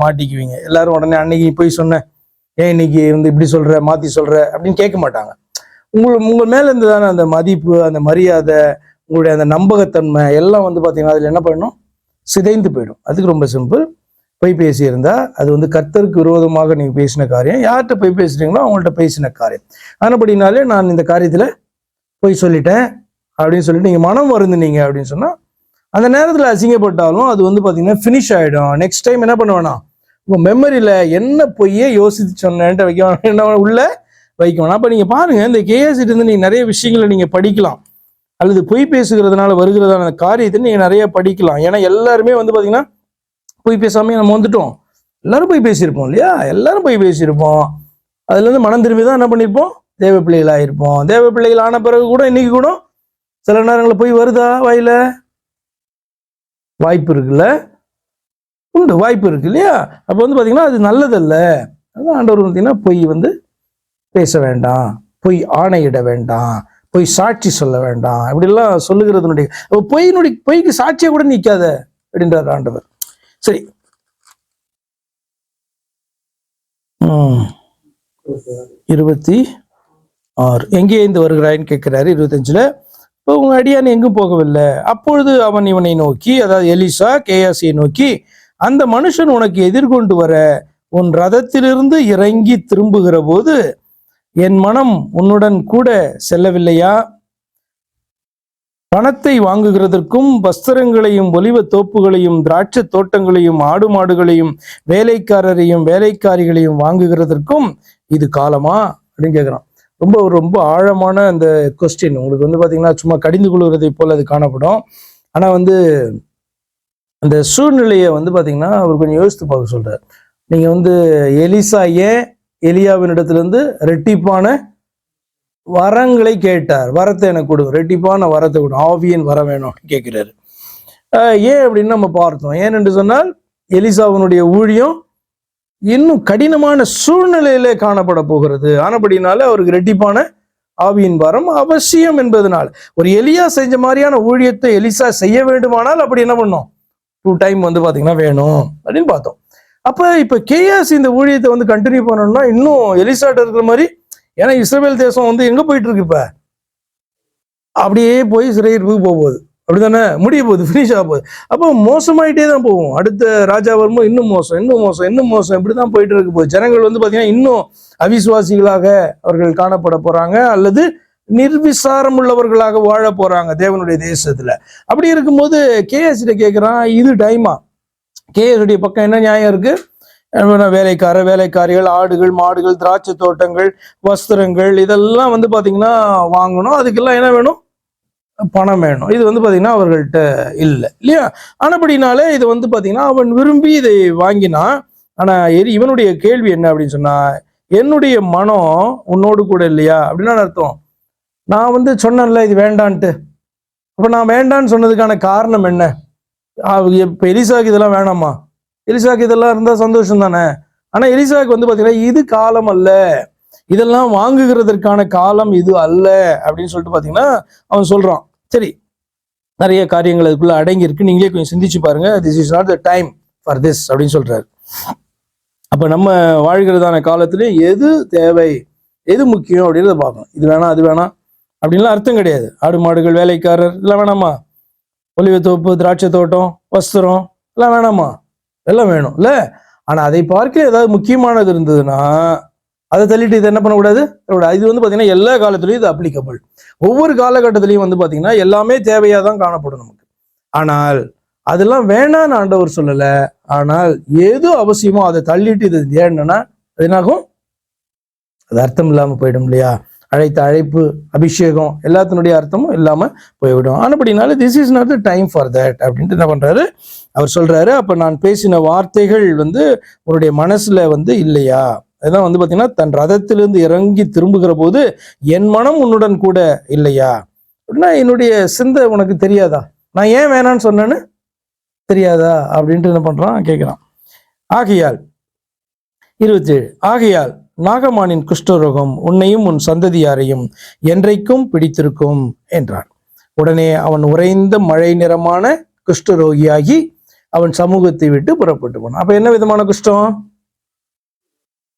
மாட்டிக்குவீங்க. எல்லாரும் உடனே அன்னைக்கு போய் சொன்னேன், ஏன் இன்னைக்கு வந்து இப்படி சொல்கிற, மாற்றி சொல்கிற அப்படின்னு கேட்க மாட்டாங்க. உங்கள் மேலே இருந்து தானே அந்த மதிப்பு, அந்த மரியாதை, உங்களுடைய அந்த நம்பகத்தன்மை எல்லாம் வந்து பார்த்தீங்கன்னா அதில் என்ன பண்ணணும், சிதைந்து போயிடும். அதுக்கு ரொம்ப சிம்பிள். பொய் பேசியிருந்தா அது வந்து கர்த்தருக்கு விரோதமாக நீங்கள் பேசின காரியம். யார்கிட்ட பொய் பேசுறீங்களோ அவங்கள்ட்ட பேசின காரியம். ஆனப்படினாலே நான் இந்த காரியத்தில் பொய் சொல்லிட்டேன் அப்படின்னு சொல்லிட்டு நீங்கள் மனம் வருந்துனீங்க அப்படின்னு சொன்னால் அந்த நேரத்தில் அசிங்கப்பட்டாலும் அது வந்து பார்த்தீங்கன்னா ஃபினிஷ் ஆகிடும். நெக்ஸ்ட் டைம் என்ன பண்ண வேணாம், உங்கள் மெமரியில் என்ன பொய்யே யோசித்து சொன்னேன்ட்டு வைக்க வேணாம், என்ன உள்ள வைக்க வேணாம். அப்போ நீங்கள் பாருங்கள், இந்த கேஎஸ்சிட்டு நீங்கள் நிறைய விஷயங்களை நீங்கள் படிக்கலாம், அல்லது பொய் பேசுகிறதுனால வருகிறதான காரியத்தை நீங்கள் நிறைய படிக்கலாம். ஏன்னா எல்லாருமே வந்து பார்த்தீங்கன்னா பொய் பேசாமே நம்ம வந்துட்டோம். எல்லாரும் பொய் பேசியிருப்போம் இல்லையா, எல்லாரும் பொய் பேசியிருப்போம். அதுலேருந்து மனம் திரும்பி தான் என்ன பண்ணியிருப்போம், தேவ பிள்ளைகளாக இருப்போம். தேவ பிள்ளைகள் ஆன பிறகு கூட இன்னைக்கு கூட சில நேரங்களில் பொய் வருதா, வாயில வாய்ப்பு இருக்குல்ல, உண்டு, வாய்ப்பு இருக்கு இல்லையா. அப்போ வந்து பார்த்தீங்கன்னா அது நல்லதல்ல. அதான் ஆண்டவர் பார்த்தீங்கன்னா பொய் வந்து பேச வேண்டாம், பொய் ஆணையிட வேண்டாம், பொய் சாட்சி சொல்ல வேண்டாம், இப்படிலாம் சொல்லுகிறதுனுடைய பொய்க்கு சாட்சியை கூட நிற்காத அப்படின்றார் ஆண்டவர். சரி, 26 எங்கே இருந்து வருகிறாயின்னு கேட்கிறாரு. 25 இப்போ உங்க அடியான் எங்கும் போகவில்லை. அப்பொழுது அவன் இவனை நோக்கி, அதாவது எலிசா கேயாசியை நோக்கி, அந்த மனுஷன் உனக்கு எதிர்கொண்டு வர உன் ரதத்திலிருந்து இறங்கி திரும்புகிற போது என் மனம் உன்னுடன் கூட செல்லவில்லையா? பணத்தை வாங்குகிறதற்கும் வஸ்திரங்களையும் ஒலிவ தோப்புகளையும் திராட்சை தோட்டங்களையும் ஆடு மாடுகளையும் வேலைக்காரரையும் வேலைக்காரிகளையும் வாங்குகிறதற்கும் இது காலமா அப்படின்னு கேட்குறான். ரொம்ப ரொம்ப ஆழமான அந்த கொஸ்டின். உங்களுக்கு வந்து பார்த்தீங்கன்னா சும்மா கடிந்து கொள்கிறதை போல அது காணப்படும். ஆனால் வந்து அந்த சூழ்நிலையை வந்து பார்த்தீங்கன்னா அவர் கொஞ்சம் யோசித்து பார்க்க சொல்றார். நீங்கள் வந்து எலிசா ஏன் எலியாவின் இடத்துலேருந்து ரெட்டிப்பான வரங்களை கேட்டார். வரத்தை எனக்கு கொடு, ரெட்டிப்பான வரத்தை கொடு, ஆவியின் வர வேணும் கேட்கிறாரு. ஏன் அப்படின்னு நம்ம பார்த்தோம். ஏனென்று சொன்னால் எலிசாவினுடைய ஊழியம் இன்னும் கடினமான சூழ்நிலையிலே காணப்பட போகிறது. ஆனபடினால அவருக்கு ரெட்டிப்பான ஆவியின் வரம் அவசியம் என்பதனால் ஒரு எலியா செஞ்ச மாதிரியான ஊழியத்தை எலிசா செய்ய வேண்டுமானால் அப்படி என்ன பண்ணோம், 2 டைம் வந்து பாத்தீங்கன்னா வேணும் அப்படின்னு பார்த்தோம். அப்ப இப்ப கேயாஸ் இந்த ஊழியத்தை வந்து கண்டினியூ பண்ணணும்னா இன்னும் எலிசாட்ட இருக்கிற மாதிரி, ஏன்னா இஸ்ரவேல் தேசம் வந்து எங்க போயிட்டு இருக்கு, இப்ப அப்படியே போய் சிறையிருப்புக்கு போகுது, அப்படித்தானே முடிய போகுது, ஃபினிஷ் ஆக போகுது. அப்போ மோசமாயிட்டே தான் போகும். அடுத்த ராஜா வரும்போது இன்னும் மோசம், இன்னும் மோசம், இன்னும் மோசம், இப்படிதான் போயிட்டு இருக்க போகுது. ஜனங்கள் வந்து பாத்தீங்கன்னா இன்னும் அவிசுவாசிகளாக அவர்கள் காணப்பட போறாங்க, அல்லது நிர்விசாரம் உள்ளவர்களாக வாழ போறாங்க தேவனுடைய தேசத்துல. அப்படி இருக்கும்போது கேஎஸ் கேட்கிறான், இது டைமா? கேஎஸ் உடைய பக்கம் என்ன நியாயம் இருக்கு? வேலைக்காரிகள், ஆடுகள், மாடுகள், திராட்சை தோட்டங்கள், வஸ்திரங்கள், இதெல்லாம் வந்து பாத்தீங்கன்னா வாங்கணும். அதுக்கெல்லாம் என்ன வேணும்? பணம் வேணும். இது வந்து பாத்தீங்கன்னா அவர்கள்ட்ட இல்லை இல்லையா? ஆனபடினாலே இது வந்து பாத்தீங்கன்னா அவன் விரும்பி இதை வாங்கினான். ஆனா இவனுடைய கேள்வி என்ன அப்படின்னு சொன்னா, என்னுடைய மனம் உன்னோடு கூட இல்லையா அப்படின்னா அர்த்தம். நான் வந்து சொன்னேன்ல இது வேண்டான்ட்டு. அப்ப நான் வேண்டான்னு சொன்னதுக்கான காரணம் என்ன? இப்ப எலிசாக்கு இதெல்லாம் வேணாமா? எலிசாக்கு இதெல்லாம் இருந்தா சந்தோஷம் தானே. ஆனா எலிசாக்கு வந்து பாத்தீங்கன்னா இது காலம் அல்ல, இதெல்லாம் வாங்குகிறதற்கான காலம் இது அல்ல அப்படின்னு சொல்லிட்டு பாத்தீங்கன்னா அவன் சொல்றான். சரி, நிறைய காரியங்கள் அதுக்குள்ள அடங்கி இருக்கு, நீங்களே கொஞ்சம் சிந்திச்சு பாருங்க. This is not the time for this அப்படின்னு சொல்றாரு. அப்ப நம்ம வாழ்கிறதான காலத்திலேயே எது தேவை, எது முக்கியம் அப்படின்றத பார்க்கணும். இது வேணாம் அது வேணாம் அப்படின்லாம் அர்த்தம் கிடையாது. ஆடு மாடுகள், வேலைக்காரர் எல்லாம் வேணாமா? ஒலிவ தோப்பு, திராட்சை தோட்டம், வஸ்திரம் எல்லாம் வேணாமா? எல்லாம் வேணும் இல்ல. ஆனா அதை பார்க்க ஏதாவது முக்கியமானது இருந்ததுன்னா அதை தள்ளிட்டு இது என்ன பண்ணக்கூடாது. இது வந்து பாத்தீங்கன்னா எல்லா காலத்திலையும் இது அப்ளிகபிள். ஒவ்வொரு காலகட்டத்திலையும் வந்து பாத்தீங்கன்னா எல்லாமே தேவையா தான் காணப்படும் நமக்கு. ஆனால் அதெல்லாம் வேணான்னு ஆண்டவர் சொல்லல. ஆனால் எது அவசியமோ அதை தள்ளிட்டு இது ஏன்னா அது என்னாகும்? அது அர்த்தம் இல்லாம போயிடும் இல்லையா? அழைத்த அழைப்பு, அபிஷேகம் எல்லாத்தினுடைய அர்த்தமும் இல்லாம போய்விடும். ஆனபடினால this is not the time for that அப்படின்ட்டு என்ன பண்றாரு அவர் சொல்றாரு. அப்ப நான் பேசின வார்த்தைகள் வந்து உன்னுடைய மனசுல வந்து இல்லையா? அதான் வந்து பாத்தீங்கன்னா தன் ரதத்திலிருந்து இறங்கி திரும்புகிற போது என் மனம் உன்னுடன் கூட இல்லையா அப்படின்னா என்னுடைய சிந்தை உனக்கு தெரியாதா? நான் ஏன் வேணான்னு சொன்னேன்னு தெரியாதா அப்படின்ட்டு என்ன பண்றான் கேட்கிறான். ஆகையால் 27 ஆகையால் நாகமானின் குஷ்டரோகம் உன்னையும் உன் சந்ததியாரையும் என்றைக்கும் பிடித்திருக்கும் என்றான். உடனே அவன் உறைந்த மழை நிறமான குஷ்டரோகியாகி அவன் சமூகத்தை விட்டு புறப்பட்டு போனான். அப்ப என்ன விதமான குஷ்டம்?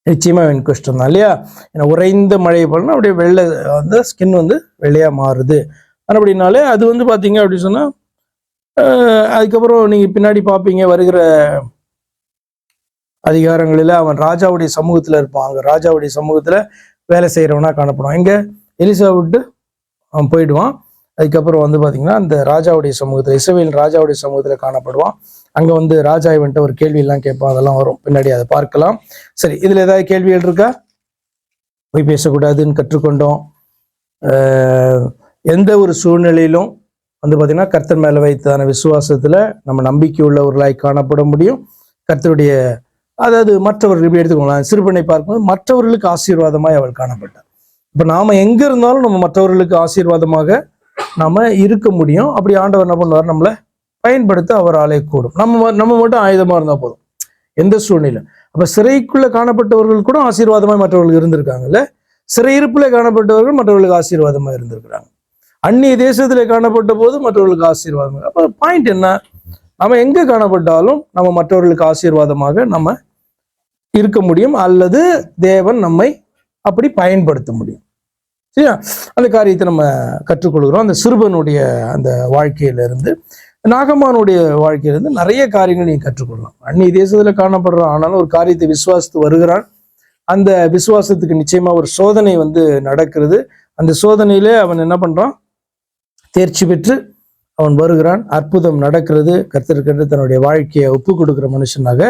நிச்சயமா அவன் குஷ்டம் தான் இல்லையா? ஏன்னா உறைந்த மழை போலனா அப்படியே வெள்ளை வந்து ஸ்கின் வந்து வெள்ளையா மாறுது. அப்படின்னாலே அது வந்து பாத்தீங்க அப்படின்னு சொன்னா அதுக்கப்புறம் நீங்க பின்னாடி பார்ப்பீங்க வருகிற அதிகாரங்களில அவன் ராஜாவுடைய சமூகத்துல இருப்பான். அங்க ராஜாவுடைய சமூகத்துல வேலை செய்யறவனா காணப்படுவான். இங்க எலிசா விட்டு அவன் போயிடுவான். அதுக்கப்புறம் வந்து பாத்தீங்கன்னா அந்த ராஜாவுடைய சமூகத்துல, இஸ்ரவேல் ராஜாவுடைய சமூகத்துல காணப்படுவான். அங்க வந்து ராஜா இவன்ட்ட ஒரு கேள்வி எல்லாம் கேட்பான். அதெல்லாம் வரும் பின்னாடி, அதை பார்க்கலாம். சரி, இதுல ஏதாவது கேள்விகள் இருக்கா? போய் பேசக்கூடாதுன்னு கற்றுக்கொண்டோம். எந்த ஒரு சூழ்நிலையிலும் வந்து பாத்தீங்கன்னா கர்த்தர் மேல வைத்ததான விசுவாசத்துல நம்ம நம்பிக்கை உள்ளவர்களாய் காணப்பட முடியும். கர்த்தருடைய அதாவது மற்றவர்கள் இப்படி எடுத்துக்கோங்களேன், சிறுபனை பார்க்கும்போது மற்றவர்களுக்கு ஆசீர்வாதமாய் அவள் காணப்பட்டார். இப்ப நாம எங்க இருந்தாலும் நம்ம மற்றவர்களுக்கு ஆசீர்வாதமாக நாம இருக்க முடியும். அப்படி ஆண்டவர் என்ன பண்ணுவார், நம்மளை பயன்படுத்த அவர் ஆலை கூடும். நம்ம மட்டும் ஆயுதமா இருந்தா போதும் எந்த சூழ்நிலை. அப்ப சிறைக்குள்ள காணப்பட்டவர்கள் கூட ஆசீர்வாதமாய் மற்றவர்களுக்கு இருந்திருக்காங்கல்ல. சிறையிருப்புல காணப்பட்டவர்கள் மற்றவர்களுக்கு ஆசீர்வாதமா இருந்திருக்கிறாங்க. அந்நிய தேசத்துல காணப்பட்ட போது மற்றவர்களுக்கு ஆசீர்வாதம். அப்ப பாயிண்ட் என்ன, நம்ம எங்க காணப்பட்டாலும் நம்ம மற்றவர்களுக்கு ஆசீர்வாதமாக நம்ம இருக்க முடியும், அல்லது தேவன் நம்மை அப்படி பயன்படுத்த முடியும். சரியா? அந்த காரியத்தை நம்ம கற்றுக்கொள்கிறோம். அந்த சிறுவனுடைய அந்த வாழ்க்கையிலிருந்து, நாகமானுடைய வாழ்க்கையிலிருந்து நிறைய காரியங்கள் நீங்க கற்றுக்கொள்ளலாம். அந்நிய தேசத்துல காணப்படுறான், ஆனாலும் ஒரு காரியத்தை விசுவாசித்து வருகிறான். அந்த விசுவாசத்துக்கு நிச்சயமா ஒரு சோதனை வந்து நடக்கிறது. அந்த சோதனையில அவன் என்ன பண்றான், தேர்ச்சி பெற்று அவன் வருகிறான். அற்புதம் நடக்கிறது. கர்த்தருக்கென்று தன்னுடைய வாழ்க்கையை ஒப்பு கொடுக்குற மனுஷனாக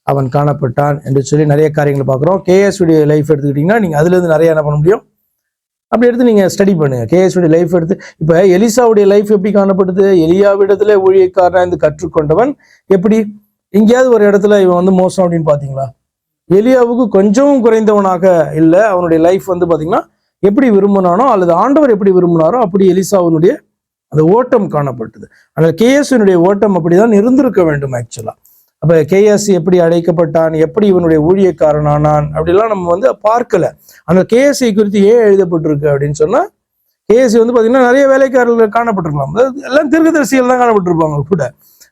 அவன் காணப்பட்டான் என்று சொல்லி நிறைய காரியங்களை பார்க்குறோம். கேஎஸ் உடைய லைஃப் எடுத்துக்கிட்டீங்கன்னா நீங்க அதுல இருந்து நிறைய என்ன பண்ண முடியும், அப்படி எடுத்து நீங்க ஸ்டடி பண்ணுங்க. கேஎஸ் உடைய லைஃப் எடுத்து, இப்ப எலிசாவுடைய லைஃப் எப்படி காணப்படுது? எலியாவிடத்துல ஊழியக்காரனா இருந்து கற்றுக்கொண்டவன் எப்படி, எங்கேயாவது ஒரு இடத்துல இவன் வந்து மோசம் அப்படின்னு பாத்தீங்களா? எலியாவுக்கு கொஞ்சமும் குறைந்தவனாக இல்லை. அவனுடைய லைஃப் வந்து பாத்தீங்கன்னா எப்படி விரும்பினானோ அல்லது ஆண்டவர் எப்படி விரும்பினாரோ அப்படி எலிசாவினுடைய அந்த ஓட்டம் காணப்பட்டது. ஆனால் கேஎஸ்னுடைய ஓட்டம் அப்படிதான் இருந்திருக்க வேண்டும் ஆக்சுவலா. அப்ப கேஎஸ் எப்படி அழைக்கப்பட்டான், எப்படி இவனுடைய ஊழியக்காரனானான் அப்படிலாம் நம்ம வந்து பார்க்கல. ஆனால் கேஎஸ்சி குறித்து ஏன் எழுதப்பட்டிருக்கு அப்படின்னு சொன்னா, கேஎஸ்சி வந்து பாத்தீங்கன்னா நிறைய வேலைக்காரர்கள் காணப்பட்டிருக்கலாம், எல்லாம் தீர்க்கதரிசிகள் தான் காணப்பட்டிருப்பாங்க கூட.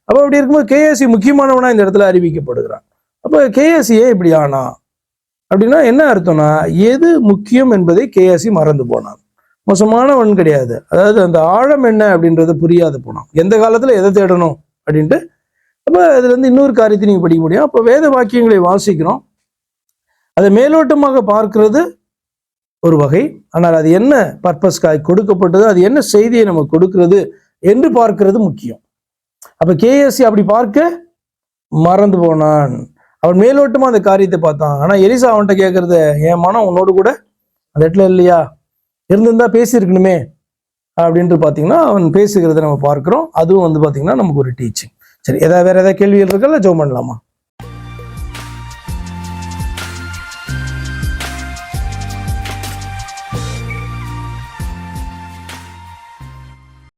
அப்போ அப்படி இருக்கும்போது கேஎஸ்சி முக்கியமானவனா இந்த இடத்துல அறிவிக்கப்படுகிறான். அப்போ கேஎஸ்சி ஏன் இப்படி ஆனா அப்படின்னா என்ன அர்த்தம்னா, எது முக்கியம் என்பதை கேஎஸ்சி மறந்து போனான். மோசமானவன் கிடையாது, அதாவது அந்த ஆழம் என்ன அப்படின்றது புரியாத போனான். எந்த காலத்துல எதை தேடணும் அப்படின்ட்டு. அப்ப அதுல இருந்து இன்னொரு காரியத்தை நீங்க படிக்க முடியும். அப்ப வேத வாக்கியங்களை வாசிக்கிறோம், அதை மேலோட்டமாக பார்க்கிறது ஒரு வகை, ஆனால் அது என்ன பர்பஸ்க்காக கொடுக்கப்பட்டது, அது என்ன செய்தியை நம்ம கொடுக்கிறது என்று பார்க்கிறது முக்கியம். அப்ப கேஎஸ்சி அப்படி பார்க்க மறந்து போனான். அவன் மேலோட்டமா அந்த காரியத்தை பார்த்தான். ஆனா எலிசா அவன்கிட்ட கேட்கறது, என் மனம் உன்னோடு கூட அந்த இடத்துல இல்லையா, இருந்திருந்தா பேசியிருக்கணுமே அப்படின்ட்டு பாத்தீங்கன்னா அவன் பேசுகிறத நம்ம பார்க்கிறோம். அதுவும் வந்து பாத்தீங்கன்னா நமக்கு ஒரு டீச்சிங். சரி, வேற ஏதாவது கேள்விகள் இருக்கா, ஜெபம் பண்ணலாமா?